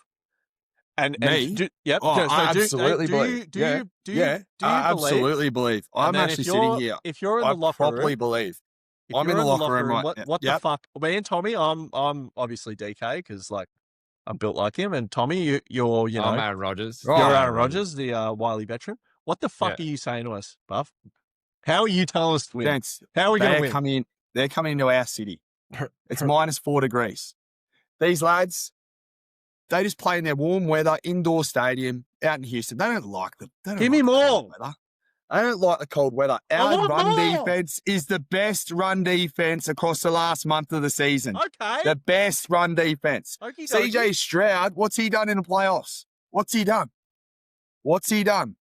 Speaker 4: And
Speaker 2: Me?
Speaker 4: yep.
Speaker 2: Oh,
Speaker 4: so
Speaker 2: I absolutely believe.
Speaker 4: Do you believe?
Speaker 2: Absolutely believe. I'm actually sitting here.
Speaker 4: If you're in
Speaker 2: I
Speaker 4: the locker
Speaker 2: properly
Speaker 4: room,
Speaker 2: believe.
Speaker 4: if
Speaker 2: I'm
Speaker 4: you're
Speaker 2: in the locker room right now.
Speaker 4: What the fuck? Me and Tommy, I'm obviously DK because like I'm built like him, and Tommy, you're you know
Speaker 3: I'm Aaron Rodgers.
Speaker 2: Right.
Speaker 4: you're Aaron Rodgers, the wily veteran. What the fuck
Speaker 3: Yeah.
Speaker 4: are you saying to us, Buff? How are you telling us to win?
Speaker 2: Gents,
Speaker 4: How are we going to
Speaker 2: they're
Speaker 4: win?
Speaker 2: they're coming into our city. It's -4 degrees. These lads, they just play in their warm weather indoor stadium out in Houston. They don't like the. They don't
Speaker 4: Give me
Speaker 2: like the cold
Speaker 4: more.
Speaker 2: weather. They don't like the cold weather.
Speaker 4: I
Speaker 2: Our
Speaker 4: want
Speaker 2: run
Speaker 4: more.
Speaker 2: defense is the best run defense across the last month of the season.
Speaker 4: Okay.
Speaker 2: The best run defense.
Speaker 4: Okey-dokey.
Speaker 2: CJ Stroud, what's he done in the playoffs? What's he done?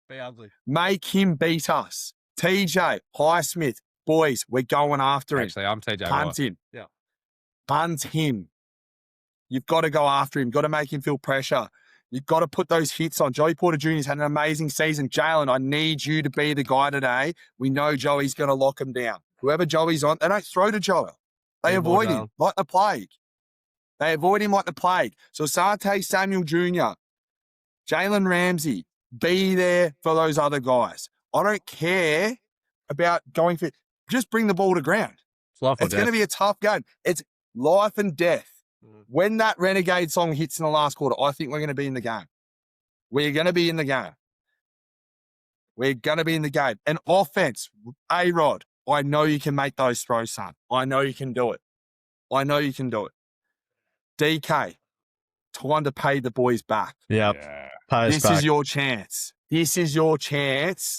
Speaker 4: Be ugly.
Speaker 2: Make him beat us. TJ, Highsmith, boys, we're going after him.
Speaker 3: Actually, I'm TJ
Speaker 2: Punt
Speaker 3: Watt.
Speaker 2: him.
Speaker 4: Yeah.
Speaker 2: Punt him. You've got to go after him. You've got to make him feel pressure. You've got to put those hits on. Joey Porter Jr.'s had an amazing season. Jalen, I need you to be the guy today. We know Joey's going to lock him down. Whoever Joey's on, they don't throw to Joel. They avoid him like the plague. So Asante Samuel Jr., Jalen Ramsey, be there for those other guys. I don't care about going for – just bring the ball to ground. It's going to be a tough game. It's life and death. When that Renegade song hits in the last quarter, I think we're going to be in the game. We're going to be in the game. And offense, A-Rod, I know you can make those throws, son. I know you can do it. DK, time to pay the boys back.
Speaker 4: Yep.
Speaker 3: Yeah.
Speaker 2: This is your chance.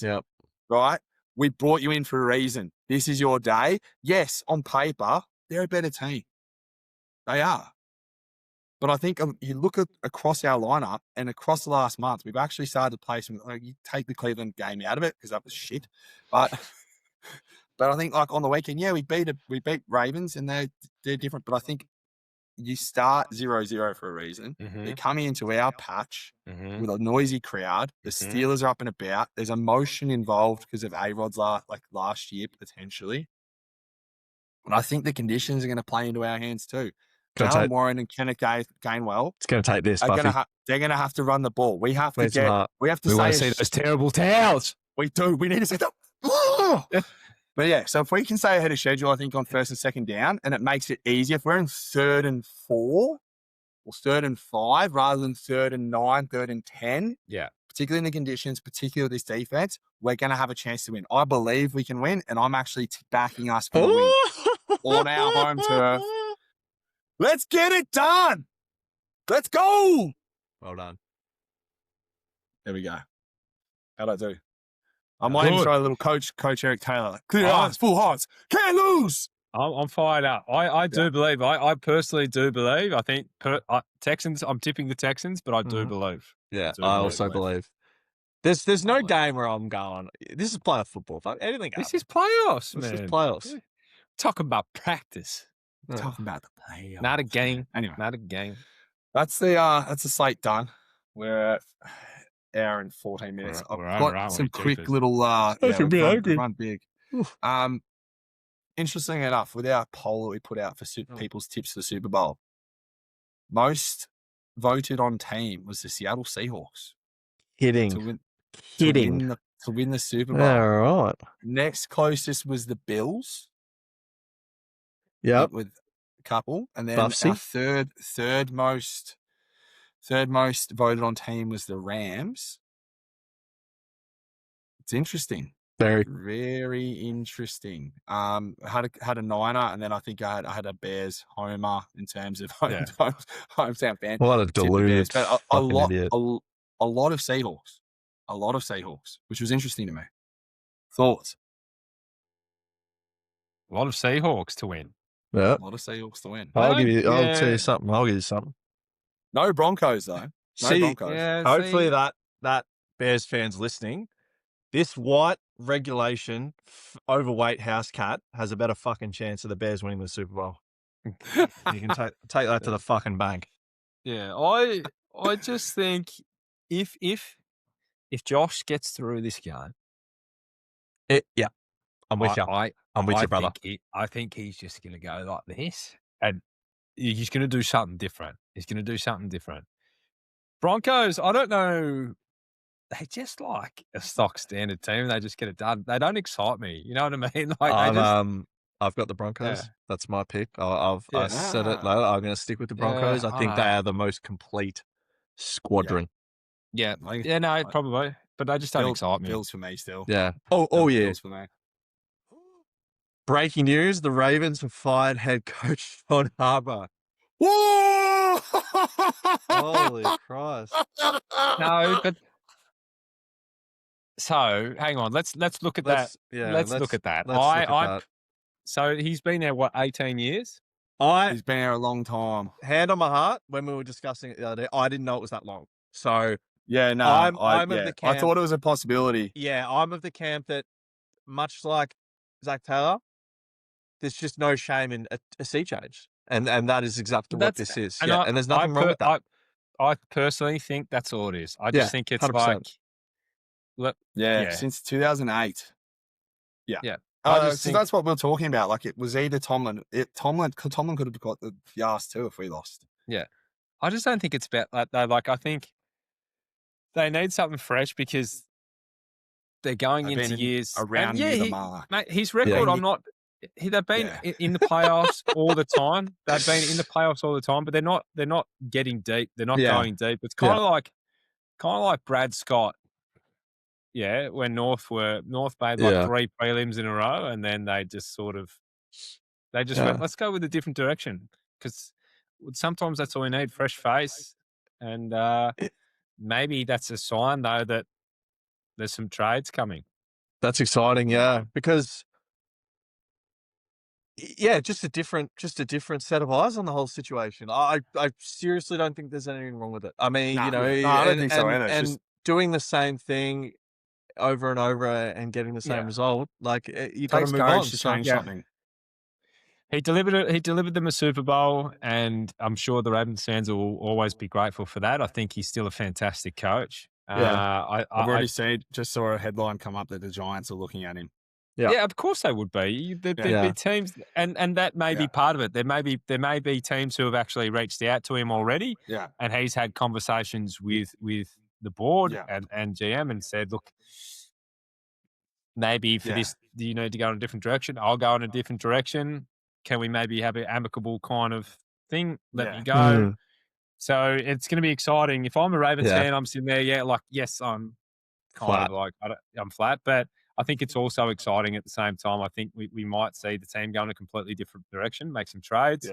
Speaker 4: Yep.
Speaker 2: Right? We brought you in for a reason. This is your day. Yes, on paper, they're a better team. They are. But I think you look across our lineup and across the last month, we've actually started to play some. Like, you take the Cleveland game out of it because that was shit. But I think like on the weekend, yeah, we beat Ravens and they're different. But I think you start 0-0 for a reason.
Speaker 3: Mm-hmm.
Speaker 2: You're coming into our patch
Speaker 3: Mm-hmm.
Speaker 2: with a noisy crowd. The
Speaker 3: Mhm.
Speaker 2: Steelers are up and about. There's emotion involved because of A-Rod's last year potentially. And I think the conditions are going to play into our hands too. Jalen Warren and Kenneth Gainwell
Speaker 4: It's going to take this,
Speaker 2: are
Speaker 4: Buffy.
Speaker 2: they're going to have to run the ball. We have to
Speaker 4: Need some heart.
Speaker 2: we have to
Speaker 3: We want to
Speaker 2: say
Speaker 3: see those terrible towels.
Speaker 2: we do. We need to say that. But yeah, so if we can stay ahead of schedule, I think on first and second down, and it makes it easier. If we're in 3rd and 4 or 3rd and 5 rather than 3rd and 9, 3rd and 10,
Speaker 3: Yeah.
Speaker 2: particularly in the conditions, particularly this defense, we're going to have a chance to win. I believe we can win, and I'm actually backing us for the win on our home turf. Let's get it done. Let's go.
Speaker 4: Well done.
Speaker 2: There we go. How'd I do? I might even try a little Coach Eric Taylor. Clear eyes, full hearts. Can't lose.
Speaker 3: I'm fired up. I do believe. I personally do believe. I think Texans. I'm tipping the Texans, but I do believe.
Speaker 4: Yeah,
Speaker 3: do
Speaker 4: I
Speaker 3: believe.
Speaker 4: also believe. There's no game where I'm going. This is playoff football. Fuck anything.
Speaker 3: This is playoffs,
Speaker 4: This
Speaker 3: man.
Speaker 4: is playoffs.
Speaker 3: Talking about practice,
Speaker 4: Yeah.
Speaker 2: Talking about the play.
Speaker 3: not a game.
Speaker 2: Anyway,
Speaker 3: Not a game.
Speaker 2: that's the slate done. We're at hour and 14 minutes.
Speaker 3: We're
Speaker 2: I've
Speaker 3: over,
Speaker 2: got
Speaker 3: aren't
Speaker 2: some
Speaker 3: we?
Speaker 2: quick
Speaker 3: Jeepers.
Speaker 2: little
Speaker 4: That's a bit angry.
Speaker 2: run big.
Speaker 4: Oof.
Speaker 2: Interesting enough, with our poll that we put out for people's tips for the Super Bowl, most voted on team was the Seattle Seahawks
Speaker 4: Hitting.
Speaker 2: to win the Super Bowl.
Speaker 4: All right.
Speaker 2: Next closest was the Bills.
Speaker 4: Yep.
Speaker 2: With a couple, and then
Speaker 4: Buffsy.
Speaker 2: our third most voted on team was the Rams. It's interesting. Very interesting. Had a niner, and then I think I had a Bears homer in terms of hometown fan.
Speaker 4: What a
Speaker 2: Tip the
Speaker 4: deluded
Speaker 2: Bears, but a
Speaker 4: fucking
Speaker 2: lot,
Speaker 4: idiot.
Speaker 2: a lot of Seahawks, which was interesting to me. Thoughts?
Speaker 3: A lot of Seahawks to win.
Speaker 4: Yeah.
Speaker 2: A lot of Seahawks to win.
Speaker 4: I'll tell
Speaker 3: Yeah.
Speaker 4: you something.
Speaker 2: No Broncos though. No Broncos.
Speaker 3: Yeah,
Speaker 4: Hopefully
Speaker 3: see,
Speaker 4: that Bears fans listening, this white regulation overweight house cat has a better fucking chance of the Bears winning the Super Bowl. You can take that to the fucking bank.
Speaker 3: yeah, I just think if Josh gets through this game,
Speaker 4: Yeah, I'm with you. I'm with you, brother.
Speaker 3: I think he's just going to go like this, and he's going to do something different. Broncos, I don't know. They just like a stock standard team. They just get it done. They don't excite me. You know what I mean? Like
Speaker 4: I've got the Broncos.
Speaker 3: Yeah.
Speaker 4: That's my pick. I said it.
Speaker 2: Ah.
Speaker 4: I'm going to stick with the Broncos. I think they are the most complete squadron.
Speaker 3: Yeah,
Speaker 2: Like-
Speaker 3: yeah, no,
Speaker 2: like-
Speaker 3: probably, but they just don't excite me.
Speaker 2: Bills for me still.
Speaker 4: Yeah. Oh yeah.
Speaker 2: Bills for me.
Speaker 4: Breaking news: the Ravens have fired head coach John Harbaugh.
Speaker 2: Whoa!
Speaker 4: Holy Christ!
Speaker 3: No, but so hang on. Let's look at that. Let's look at that. So he's been there, what, 18 years?
Speaker 2: He's been there a long time.
Speaker 4: Hand on my heart, when we were discussing it the other day, I didn't know it was that long. So
Speaker 2: Yeah, no,
Speaker 4: I'm of the camp.
Speaker 2: I thought it was a possibility.
Speaker 4: Yeah, I'm of the camp that, much like Zach Taylor, there's just no shame in a sea change, and that is exactly what this is. And there's nothing wrong with that.
Speaker 3: I personally think that's all it is. I just think it's
Speaker 4: 100%.
Speaker 2: Yeah, since 2008. Yeah.
Speaker 3: I just
Speaker 2: So
Speaker 3: think-
Speaker 2: that's what we're talking about. Like, it was either Tomlin. Tomlin could have got the ass too if we lost.
Speaker 3: I just don't think it's about that though. Like, I think they need something fresh because they're going
Speaker 2: They've
Speaker 3: into
Speaker 2: been
Speaker 3: years
Speaker 2: around near the mark.
Speaker 3: Mate, his record, they've been in the playoffs all the time. They've been in the playoffs all the time, but they're not getting deep. They're not going deep. It's kind of like Brad Scott. Yeah, when North made like 3 prelims in a row, and then they just went, let's go with a different direction, because sometimes that's all we need, fresh face, and maybe that's a sign though that there's some trades coming.
Speaker 4: That's exciting, because just a different set of eyes on the whole situation. I seriously don't think there's anything wrong with it. I mean,
Speaker 2: I don't think so either. It's
Speaker 4: And
Speaker 2: just
Speaker 4: doing the same thing over and over and getting the same result, like you got to
Speaker 2: takes
Speaker 4: move on.
Speaker 2: courage to change something.
Speaker 3: He delivered them a Super Bowl, and I'm sure the Ravens fans will always be grateful for that. I think he's still a fantastic coach.
Speaker 2: I've already saw a headline come up that the Giants are looking at him.
Speaker 3: Yeah, of course they would be. There'd be teams, and that may be part of it. There may be teams who have actually reached out to him already, and he's had conversations with the board and GM and said, look, maybe for this, do you need to go in a different direction? I'll go in a different direction. Can we maybe have an amicable kind of thing? Let me go. So it's going to be exciting. If I'm a Ravens fan, I'm sitting there, yes, I'm kind of I'm flat, but I think it's also exciting at the same time. I think we might see the team go in a completely different direction, make some trades.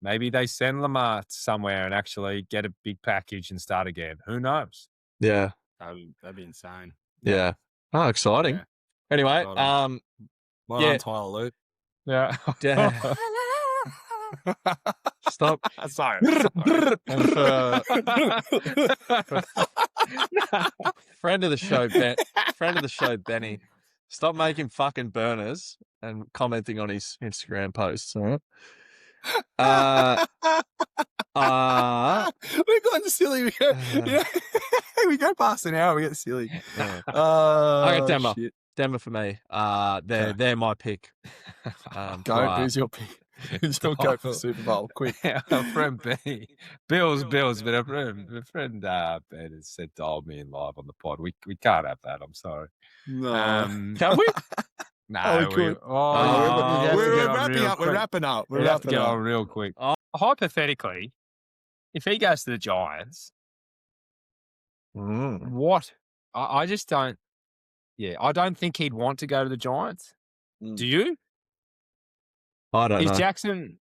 Speaker 3: Maybe they send Lamar somewhere and actually get a big package and start again. Who knows?
Speaker 4: Yeah.
Speaker 2: That'd be insane.
Speaker 4: Yeah. Oh, exciting.
Speaker 2: Yeah.
Speaker 4: Anyway,
Speaker 2: Exciting. Well done, Tyler Luke.
Speaker 3: Yeah.
Speaker 4: Stop.
Speaker 2: Sorry.
Speaker 4: And friend of the show, Benny. Stop making fucking burners and commenting on his Instagram posts. All right.
Speaker 2: We've gone silly. We go past an hour. We get silly.
Speaker 4: I got Denver.
Speaker 2: Shit.
Speaker 4: Denver for me. They're my pick.
Speaker 2: Go. Who's your pick? Who's your go for the Super Bowl? Quick.
Speaker 3: Our friend Benny. Bills, but our friend Ben has said dial me in live on the pod. We can't have that. I'm sorry.
Speaker 2: No.
Speaker 4: Can we?
Speaker 3: No,
Speaker 2: we could. We're wrapping up.
Speaker 3: We have to get on real quick. Hypothetically, if he goes to the Giants, what? I just don't. Yeah, I don't think he'd want to go to the Giants. Do you?
Speaker 4: I don't know.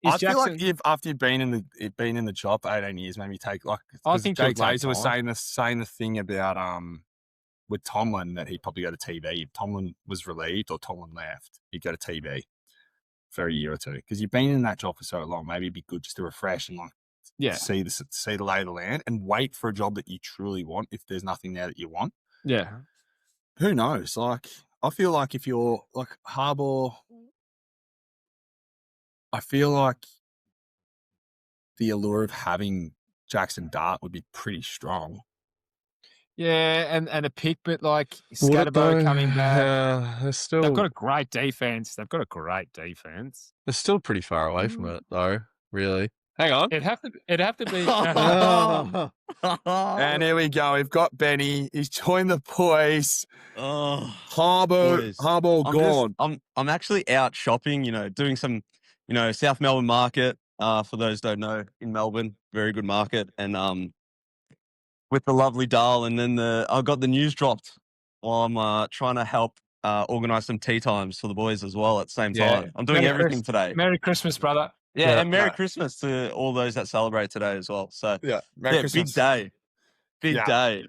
Speaker 2: I feel like after you've been in the job for 18 years, maybe take like.
Speaker 3: I think
Speaker 2: Jake
Speaker 3: he'll take
Speaker 2: Glazer was
Speaker 3: time.
Speaker 2: saying the thing about with Tomlin that he'd probably go to TV. If Tomlin was relieved or Tomlin left, he'd go to TV for a year or two because you've been in that job for so long. Maybe it'd be good just to refresh and see the lay of the land and wait for a job that you truly want. If there's nothing there that you want, who knows? Like I feel like if you're like Harbour, I feel like the allure of having Jackson Dart would be pretty strong.
Speaker 3: Yeah, and a pick, but like Scatterbo coming back. They've got a great defense.
Speaker 4: They're still pretty far away from it, though. Really. Hang on.
Speaker 3: It'd have to be.
Speaker 2: And here we go. We've got Benny. He's joined the boys. Harbour gone.
Speaker 5: I'm actually out shopping. Doing some, South Melbourne market. For those who don't know, in Melbourne, very good market, and with the lovely Dal, and then I got the news dropped while I'm trying to help organise some tea times for the boys as well at the same time. I'm doing everything today.
Speaker 3: Merry Christmas, brother.
Speaker 5: Yeah, and Merry Christmas to all those that celebrate today as well. So
Speaker 2: Merry Christmas.
Speaker 5: Big day.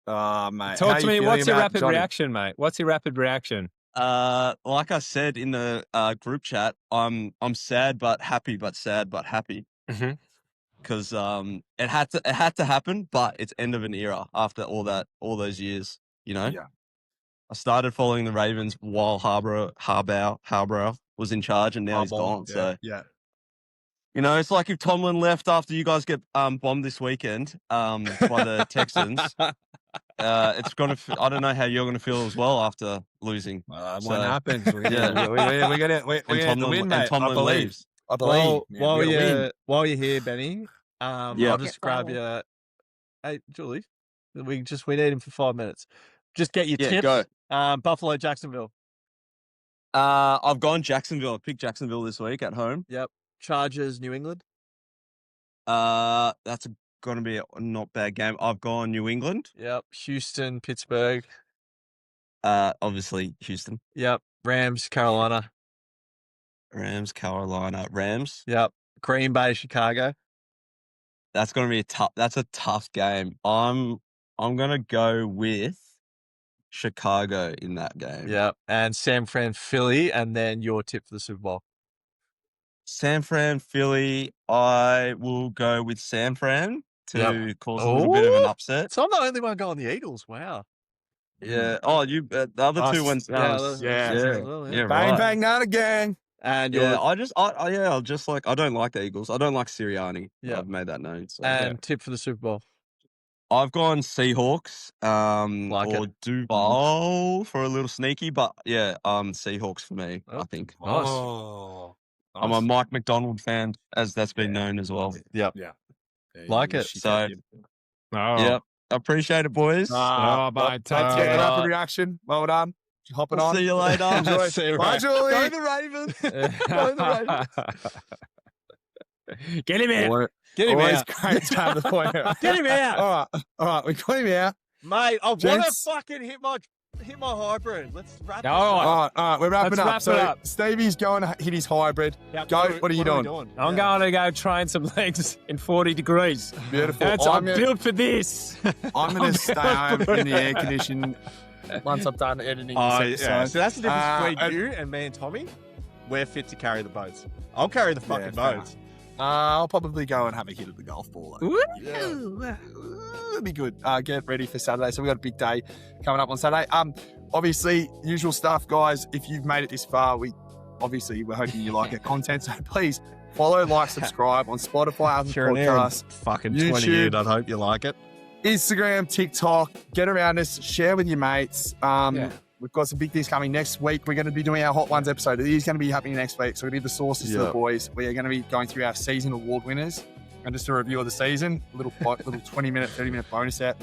Speaker 2: Mate.
Speaker 3: Talk to me. What's your rapid reaction, mate? What's your rapid reaction?
Speaker 5: Like I said in the group chat, I'm sad but happy, but sad but happy. Because it had to happen, but it's end of an era after all those years. I started following the Ravens while Harbour was in charge, and now he's gone. So it's like if Tomlin left after you guys get bombed this weekend by the Texans. It's gonna. I don't know how you're gonna feel as well after losing.
Speaker 2: What happens? We're gonna win, mate.
Speaker 5: Tomlin leaves.
Speaker 2: I believe.
Speaker 4: While you're here, Benny, I'll just grab you. Hey, Julie, we need him for 5 minutes. Just get your tips.
Speaker 5: Go.
Speaker 4: Buffalo, Jacksonville.
Speaker 5: I've gone Jacksonville. I picked Jacksonville this week at home.
Speaker 4: Yep. Chargers, New England.
Speaker 5: That's going to be a not bad game. I've gone New England.
Speaker 4: Yep. Houston, Pittsburgh.
Speaker 5: Obviously Houston.
Speaker 4: Yep. Rams, Carolina.
Speaker 5: Rams.
Speaker 4: Yep. Green Bay, Chicago.
Speaker 5: That's going to be that's a tough game. I'm going to go with Chicago in that game.
Speaker 4: Yep. And San Fran, Philly, and then your tip for the Super Bowl.
Speaker 5: San Fran, Philly. I will go with San Fran to cause a little bit of an upset.
Speaker 4: So I'm the only one going the Eagles. Wow.
Speaker 5: Yeah. Oh, you the other two ones.
Speaker 2: Bang,
Speaker 5: right.
Speaker 2: bang, not a gang.
Speaker 4: And
Speaker 5: I don't like the Eagles. I don't like Sirianni.
Speaker 4: Yeah.
Speaker 5: I've made that known. So,
Speaker 4: tip for the Super Bowl.
Speaker 5: I've gone Seahawks, or Duval for a little sneaky, but Seahawks for me. I think.
Speaker 4: Nice.
Speaker 2: Oh,
Speaker 5: I'm a Mike McDonald fan, as that's been known as well.
Speaker 4: Yep.
Speaker 2: Yeah.
Speaker 4: Like it.
Speaker 5: So, I appreciate it, boys.
Speaker 2: Take a rapid reaction. Well done. Hopping on.
Speaker 5: See you later.
Speaker 2: Enjoy.
Speaker 4: See you
Speaker 2: Bye,
Speaker 4: later.
Speaker 2: Julie.
Speaker 5: Go the Ravens. Go the Ravens.
Speaker 3: Get him out.
Speaker 4: Get him
Speaker 2: Always
Speaker 4: out.
Speaker 2: great to have the point out.
Speaker 4: Get him out.
Speaker 2: All right. We got him out.
Speaker 4: Mate, I want to
Speaker 2: Gents.
Speaker 4: fucking hit my hybrid. Let's wrap this
Speaker 3: All
Speaker 4: up.
Speaker 2: All right. We're wrapping
Speaker 3: Let's
Speaker 2: up.
Speaker 3: wrap it up.
Speaker 2: Stevie's going to hit his hybrid.
Speaker 4: Yeah,
Speaker 2: Go. What are you doing?
Speaker 3: I'm going to go train some legs in 40 degrees.
Speaker 2: Beautiful.
Speaker 3: I'm built for this.
Speaker 2: I'm going to stay home in the air condition once I've done editing this episode.
Speaker 4: So that's the difference between you and me and Tommy. We're fit to carry the boats. I'll carry the fucking boats.
Speaker 2: I'll probably go and have a hit at the golf ball. It'll be good. Get ready for Saturday. So we've got a big day coming up on Saturday. Obviously, usual stuff, guys. If you've made it this far, we're hoping you like our content. So please follow, like, subscribe on Spotify, Apple Podcasts,
Speaker 4: Fucking
Speaker 2: YouTube,
Speaker 4: 20 in. I hope you like it.
Speaker 2: Instagram, TikTok. Get around us. Share with your mates. We've got some big things coming next week. We're going to be doing our Hot Ones episode. It is going to be happening next week. So we need the sources to the boys. We are going to be going through our season award winners and just a review of the season. A little 20-minute, 30-minute bonus out.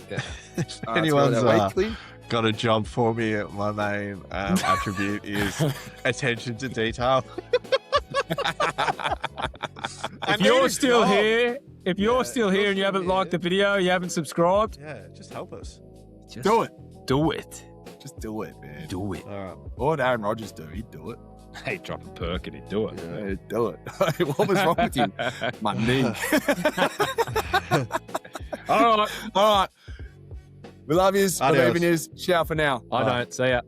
Speaker 4: If anyone's
Speaker 2: weekly.
Speaker 4: got a job for me, my main attribute is attention to detail.
Speaker 3: If you're still here and you haven't liked the video, you haven't subscribed,
Speaker 4: just help us.
Speaker 3: do it.
Speaker 2: Just do it, man.
Speaker 3: Do it.
Speaker 4: All right.
Speaker 2: What would Aaron Rodgers do? He'd do it.
Speaker 3: Hey, drop a perk and he'd do it.
Speaker 2: Yeah, he'd do it. What was wrong with him? My knee.
Speaker 3: All right.
Speaker 2: All right. We love yous.
Speaker 4: Adios.
Speaker 2: Believe in yous. Ciao for now.
Speaker 3: I don't. See ya.